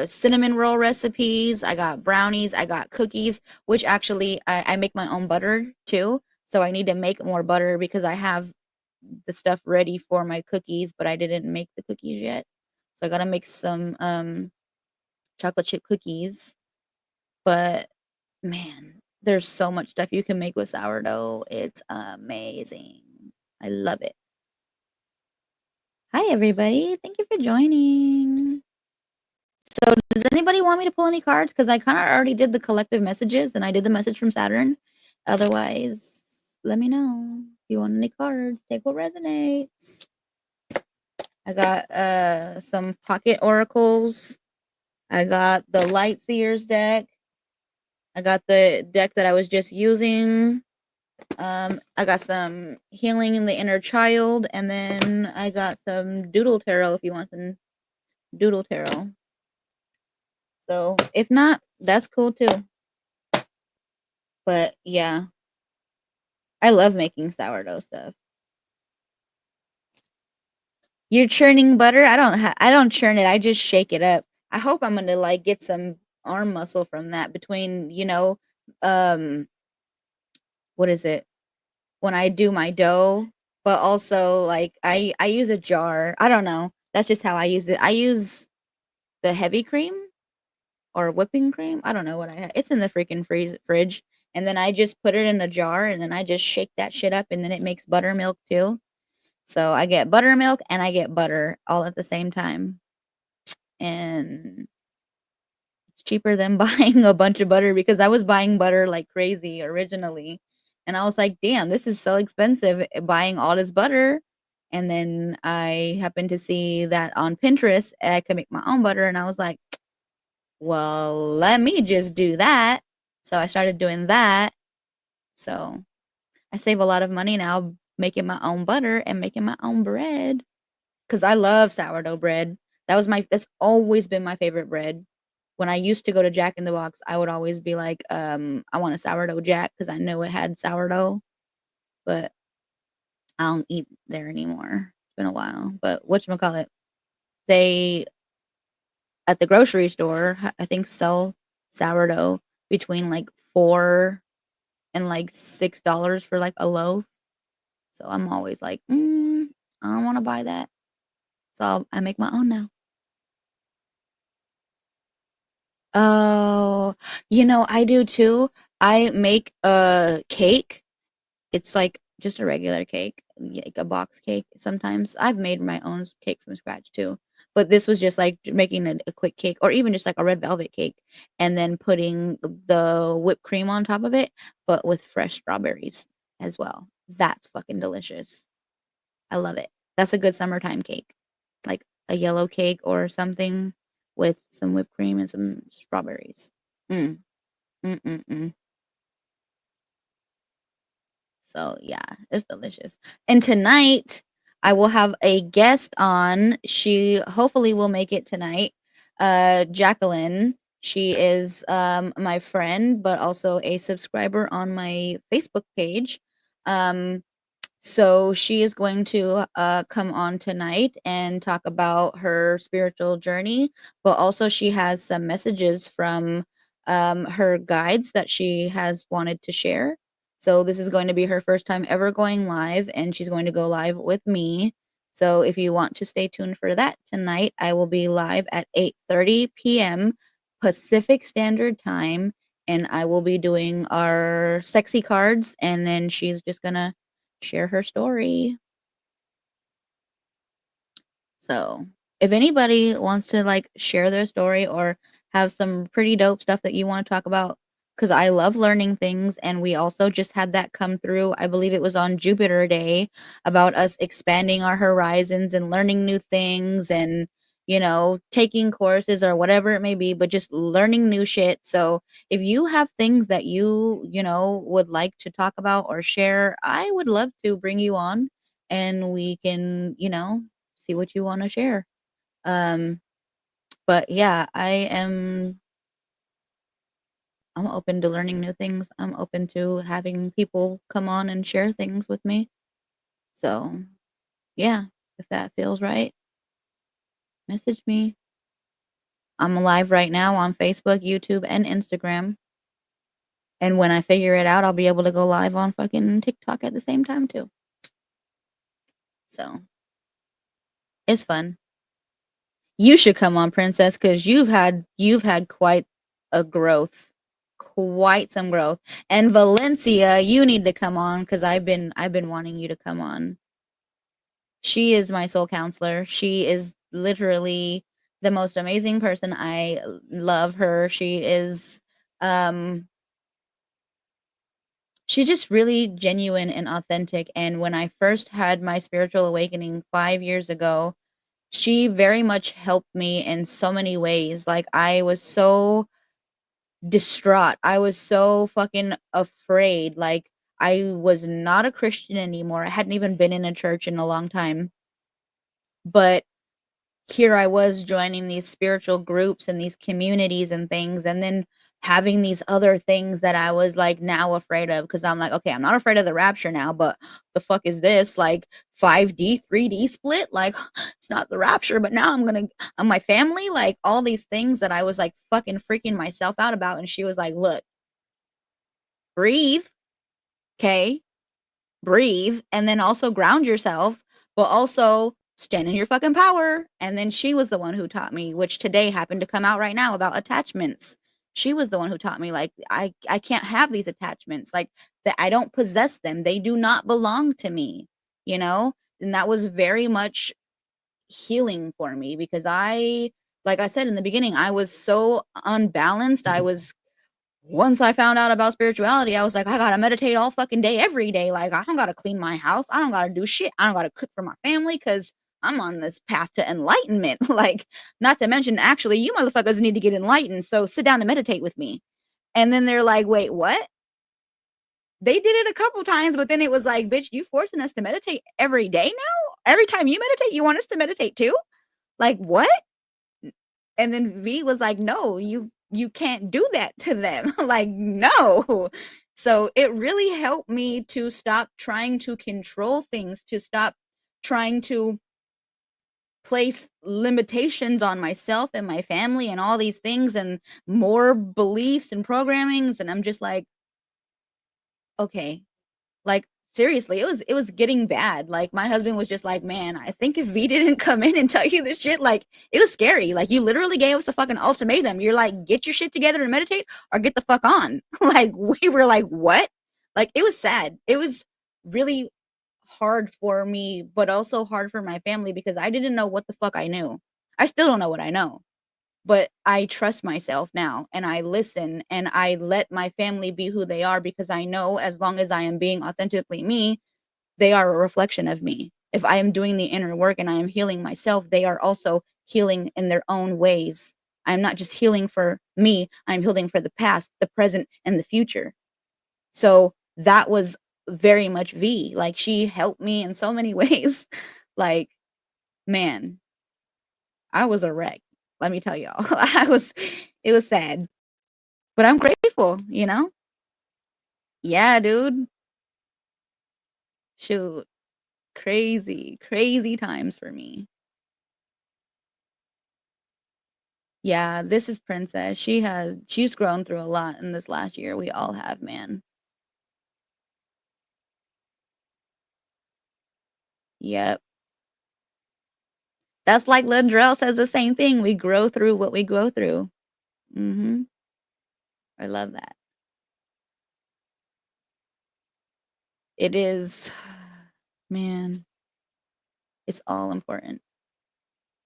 cinnamon roll recipes. I got brownies. I got cookies, which actually I make my own butter too. So I need to make more butter because I have the stuff ready for my cookies, but I didn't make the cookies yet. So I gotta make some chocolate chip cookies. But man, there's so much stuff you can make with sourdough. It's amazing. I love it. Hi, everybody. Thank you for joining. So, does anybody want me to pull any cards? Because I kind of already did the collective messages and I did the message from Saturn. Otherwise, let me know if you want any cards. Take what resonates. I got some pocket oracles. I got the light seers deck. I got the deck that I was just using. I got some healing in the inner child, and then I got some doodle tarot if you want some doodle tarot. So if not, that's cool too. But yeah, I love making sourdough stuff. You're churning butter? I don't churn it. I just shake it up. I hope I'm gonna like get some arm muscle from that between, um what is it? When I do my dough, but also like I use a jar. I don't know. That's just how I use it. I use the heavy cream or whipping cream. I don't know what I have. It's in the freaking fridge. And then I just put it in a jar and then I just shake that shit up and then it makes buttermilk too. So I get buttermilk and I get butter all at the same time. And it's cheaper than buying a bunch of butter because I was buying butter like crazy originally. And I was like, damn, this is so expensive buying all this butter. And then I happened to see that on Pinterest I could make my own butter. And I was like, well, let me just do that. So I started doing that. So I save a lot of money now making my own butter and making my own bread because I love sourdough bread. That's always been my favorite bread. When I used to go to Jack in the Box, I would always be like, I want a sourdough jack because I know it had sourdough, but I don't eat there anymore. It's been a while. But whatchamacallit, they at the grocery store, I think sell sourdough between like 4 and like $6 for like a loaf. So I'm always like, I don't want to buy that. So I make my own now. Oh, I do too. I make a cake. It's like just a regular cake, like a box cake. Sometimes I've made my own cake from scratch too. But this was just like making a quick cake or even just like a red velvet cake and then putting the whipped cream on top of it, but with fresh strawberries as well. That's fucking delicious. I love it. That's a good summertime cake. Like a yellow cake or something with some whipped cream and some strawberries. Mm, mm, mm, mm. So yeah, it's delicious. And tonight I will have a guest on. She hopefully will make it tonight. Jacqueline. She is my friend, but also a subscriber on my Facebook page. Um, so she is going to come on tonight and talk about her spiritual journey, but also she has some messages from her guides that she has wanted to share. So this is going to be her first time ever going live, and she's going to go live with me. So if you want to stay tuned for that tonight, I will be live at 8:30 p.m. Pacific Standard Time, and I will be doing our sexy cards, and then she's just gonna share her story. So, if anybody wants to like share their story or have some pretty dope stuff that you want to talk about, because I love learning things, and we also just had that come through. I believe it was on Jupiter Day about us expanding our horizons and learning new things and taking courses or whatever it may be, but just learning new shit. So, if you have things that you would like to talk about or share, I would love to bring you on and we can, see what you wanna share. Um, but yeah, I'm open to learning new things. I'm open to having people come on and share things with me. So, yeah, if that feels right, message me. I'm live right now on Facebook, YouTube, and Instagram. And when I figure it out, I'll be able to go live on fucking TikTok at the same time too. So, it's fun. You should come on, princess, because you've had quite a growth, quite some growth. And Valencia, you need to come on because I've been wanting you to come on. She is my soul counselor. She is literally the most amazing person. I love her. Um she's just really genuine and authentic. And when I first had my spiritual awakening 5 years ago, she very much helped me in so many ways. Like, I was so distraught. I was so fucking afraid. Like, I was not a Christian anymore. I hadn't even been in a church in a long time. But here I was joining these spiritual groups and these communities and things, and then having these other things that I was like now afraid of because I'm like, okay, I'm not afraid of the rapture now, but the fuck is this? Like 5D, 3D split? Like it's not the rapture, but now I'm my family, like all these things that I was like fucking freaking myself out about. And she was like, look, breathe, okay? Breathe, and then also ground yourself, but also stand in your fucking power. And then she was the one who taught me, which today happened to come out right now about attachments. She was the one who taught me like I can't have these attachments, like that I don't possess them. They do not belong to me, you know? And that was very much healing for me because like I said in the beginning, I was so unbalanced. Once I found out about spirituality, I was like, I gotta meditate all fucking day, every day. Like, I don't gotta clean my house. I don't gotta do shit. I don't gotta cook for my family because I'm on this path to enlightenment. Like, not to mention, actually, you motherfuckers need to get enlightened. So sit down and meditate with me. And then they're like, wait, what? They did it a couple times, but then it was like, bitch, you forcing us to meditate every day now? Every time you meditate, you want us to meditate too? Like, what? And then V was like, "No, you can't do that to them." Like, "No." So it really helped me to stop trying to control things, to stop trying to place limitations on myself and my family and all these things and more beliefs and programmings, and I'm just like, "Okay, like Seriously, it was getting bad. Like my husband was just like, "Man, I think if V didn't come in and tell you this shit, like it was scary. Like you literally gave us a fucking ultimatum. You're like, get your shit together and meditate, or get the fuck on." Like we were like, "What?" Like it was sad. It was really hard for me, but also hard for my family because I didn't know what the fuck I knew. I still don't know what I know, but I trust myself now and I listen and I let my family be who they are because I know as long as I am being authentically me, they are a reflection of me. If I am doing the inner work and I am healing myself, they are also healing in their own ways. I'm not just healing for me, I'm healing for the past, the present, and the future. So that was very much V. Like she helped me in so many ways. Like, man, I was a wreck. Let me tell y'all. It was sad, but I'm grateful, you know? Yeah, dude. Shoot. Crazy, crazy times for me. Yeah, this is Princess. She's grown through a lot in this last year. We all have, man. Yep. That's like Lindrell says the same thing. We grow through what we go through. Mhm. I love that. It is man, it's all important.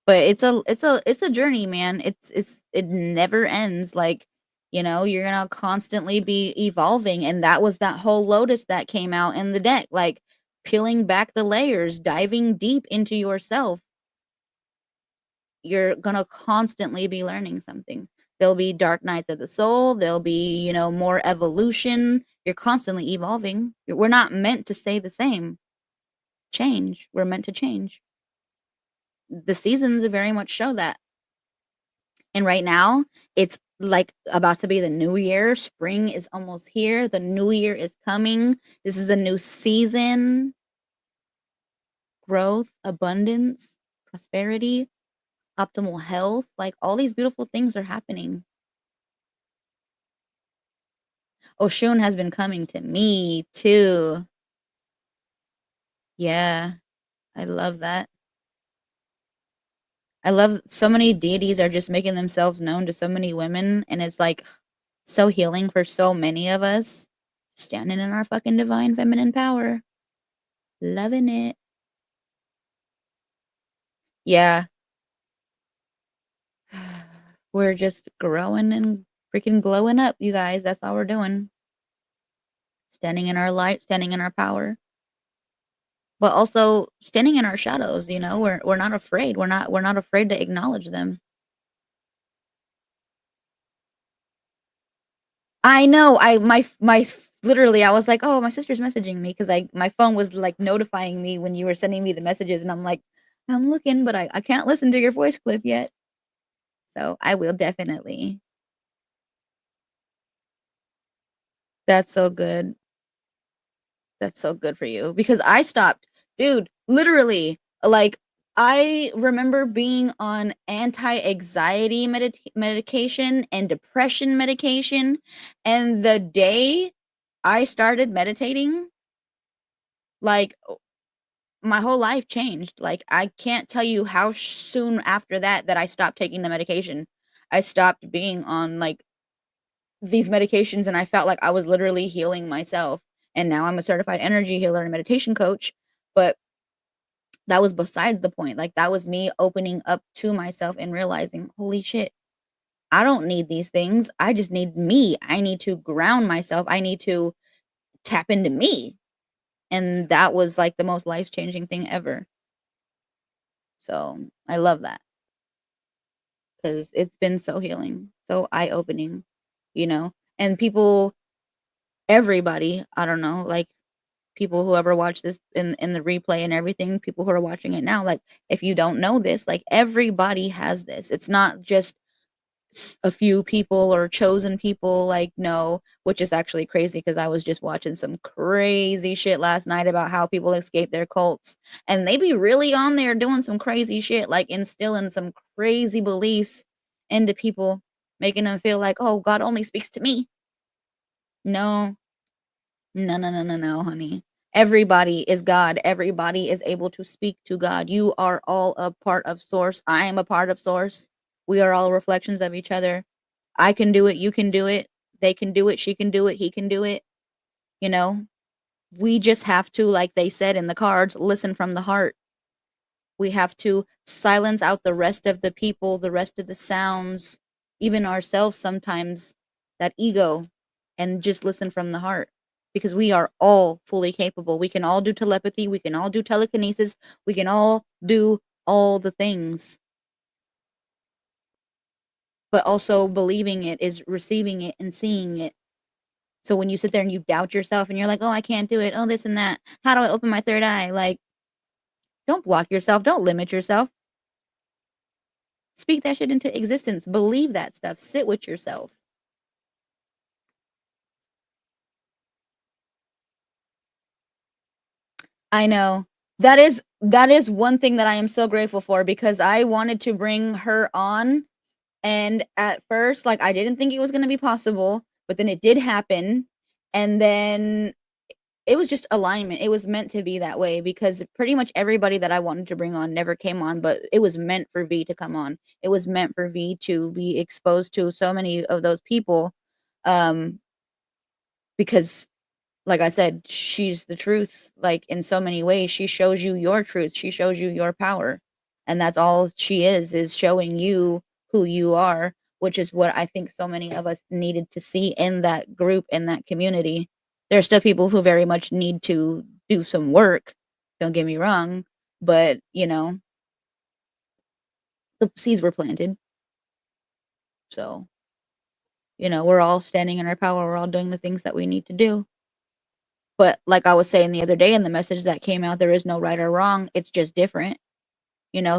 But it's a journey, man. It never ends. Like, you're gonna constantly be evolving, and that was that whole Lotus that came out in the deck, like peeling back the layers, diving deep into yourself. You're gonna constantly be learning something. There'll be dark nights of the soul, there'll be, more evolution. You're constantly evolving. We're not meant to stay the same. Change. We're meant to change. The seasons very much show that. And right now, it's like about to be the new year. Spring is almost here. The new year is coming. This is a new season. Growth, abundance, prosperity, optimal health. Like all these beautiful things are happening. Oshun has been coming to me too. Yeah, I love that. I love so many deities are just making themselves known to so many women, and it's like so healing for so many of us. Standing in our fucking divine feminine power. Loving it. Yeah. We're just growing and freaking glowing up, you guys. That's all we're doing. Standing in our light, standing in our power, but also standing in our shadows, We're not afraid. We're not afraid to acknowledge them. I know. Literally I was like, "Oh, my sister's messaging me because my phone was like notifying me when you were sending me the messages and I'm like, I'm looking, but I can't listen to your voice clip yet." So I will definitely. That's so good. That's so good for you because I stopped. Dude, literally, like, I remember being on anti-anxiety medication and depression medication, and the day I started meditating, like, my whole life changed. Like, I can't tell you how soon after that I stopped taking the medication. I stopped being on, like, these medications, and I felt like I was literally healing myself, and now I'm a certified energy healer and meditation coach, but that was beside the point. Like, that was me opening up to myself and realizing, "Holy shit, I don't need these things. I just need me. I need to ground myself. I need to tap into me." And that was, like, the most life-changing thing ever. So, I love that because 'cause it's been so healing, so eye-opening, And people everybody, I don't know, like, people who ever watch this in the replay and everything, people who are watching it now, like, if you don't know this, like, everybody has this. It's not just a few people or chosen people, like, no, which is actually crazy because I was just watching some crazy shit last night about how people escape their cults, and they be really on there doing some crazy shit, like instilling some crazy beliefs into people, making them feel like, "Oh, God only speaks to me." No. No, no, no, no, no, honey. Everybody is God. Everybody is able to speak to God. You are all a part of Source. I am a part of Source. We are all reflections of each other. I can do it. You can do it. They can do it. She can do it. He can do it. You know, we just have to, like they said in the cards, listen from the heart. We have to silence out the rest of the people, the rest of the sounds, even ourselves sometimes, that ego, and just listen from the heart. Because we are all fully capable. We can all do telepathy. We can all do telekinesis. We can all do all the things. But also believing it is receiving it and seeing it. So when you sit there and you doubt yourself and you're like, oh, I can't do it. Oh, this and that. How do I open my third eye? Like, don't block yourself. Don't limit yourself. Speak that shit into existence. Believe that stuff. Sit with yourself. I know. That is one thing that I am so grateful for because I wanted to bring her on and at first like I didn't think it was going to be possible, but then it did happen and then it was just alignment. It was meant to be that way because pretty much everybody that I wanted to bring on never came on, but it was meant for V to come on. It was meant for V to be exposed to so many of those people um because like I said, she's the truth. Like in so many ways, she shows you your truth. She shows you your power. And that's all she is showing you who you are, which is what I think so many of us needed to see in that group, in that community. There are still people who very much need to do some work. Don't get me wrong. But, the seeds were planted. So, we're all standing in our power. We're all doing the things that we need to do. But like I was saying the other day in the message that came out, there is no right or wrong. It's just different.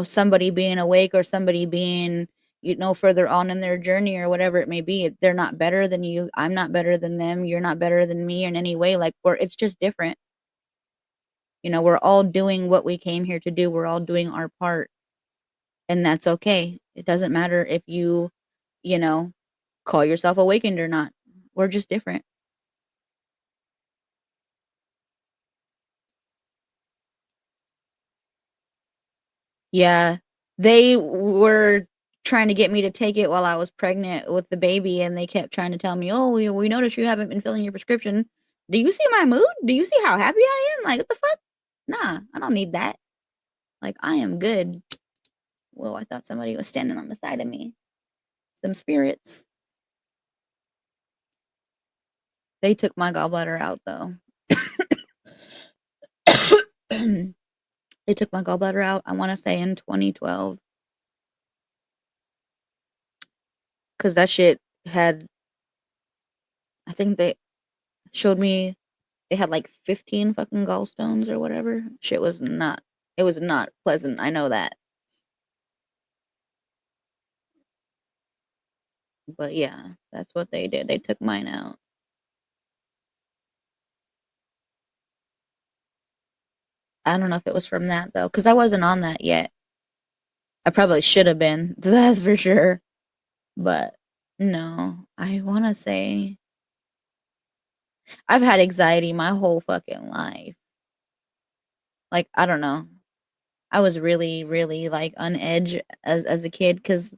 Somebody being awake or somebody being, further on in their journey or whatever it may be, they're not better than you. I'm not better than them. You're not better than me in any way. Like it's just different. We're all doing what we came here to do. We're all doing our part. And that's okay. It doesn't matter if you know, call yourself awakened or not. We're just different. Yeah. They were trying to get me to take it while I was pregnant with the baby, and they kept trying to tell me, "Oh, we noticed you haven't been filling your prescription. Do you see my mood? Do you see how happy I am? Like, what the fuck? Nah, I don't need that. Like, I am good." Well, I thought somebody was standing on the side of me. Some spirits. They took my gallbladder out, though. They took my gallbladder out, I want to say in 2012. Because that shit had, I think they showed me they had like 15 fucking gallstones or whatever. Shit was not, it was not pleasant. I know that. But yeah, that's what they did. They took mine out. I don't know if it was from that though, because I wasn't on that yet. I probably should have been. That's for sure. But no, I want to say I've had anxiety my whole fucking life. Like, I don't know. I was really, really like on edge as a kid because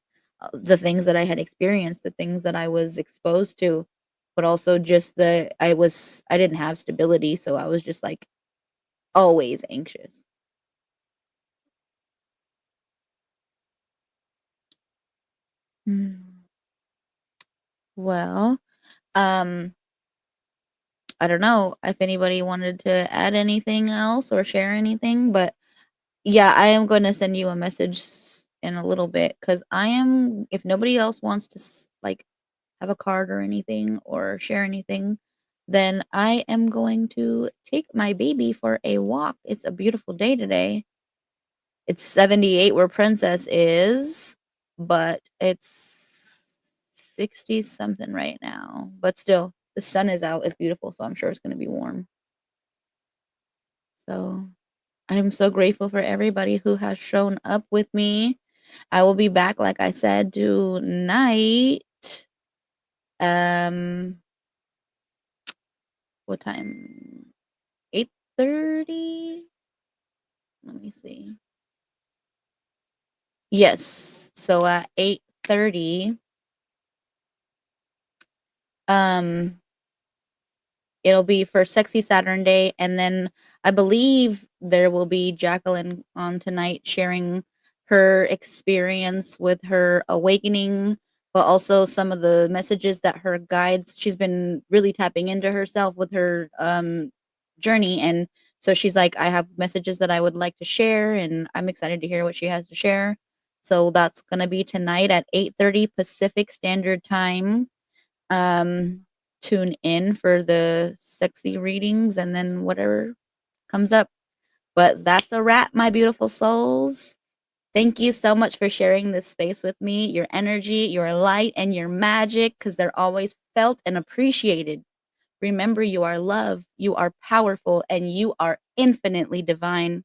the things that I had experienced, the things that I was exposed to, but also just I didn't have stability, so I was just like always anxious. Mm. Well, um, I don't know if anybody wanted to add anything else or share anything, but yeah, I am going to send you a message in a little bit because if nobody else wants to like have a card or anything or share anything, then I am going to take my baby for a walk. It's a beautiful day today. It's 78 where Princess is, but it's 60 something right now. But still, the sun is out. It's beautiful, so I'm sure it's going to be warm. So I'm so grateful for everybody who has shown up with me. I will be back, like I said, tonight. Um, what time? 8 8:30. Let me see. Yes. So at 8:30, um, it'll be for Sexy Saturn Day, and then I believe there will be Jacqueline on tonight sharing her experience with her awakening, but also some of the messages that her guides she's been really tapping into herself with her, journey, and so she's like, "I have messages that I would like to share, and I'm excited to hear what she has to share." So that's gonna be tonight at 8:30 Pacific Standard Time. Um, Tune in for the sexy readings and then whatever comes up. But that's a wrap, my beautiful souls. Thank you so much for sharing this space with me, your energy, your light, and your magic, because they're always felt and appreciated. Remember, you are love, you are powerful, and you are infinitely divine.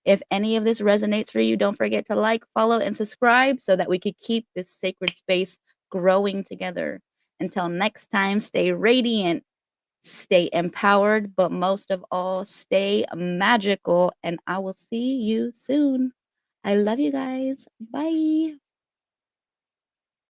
If any of this resonates for you, don't forget to like, follow, and subscribe so that we could keep this sacred space growing together. Until next time, stay radiant, stay empowered, but most of all, stay magical. And I will see you soon. I love you guys. Bye.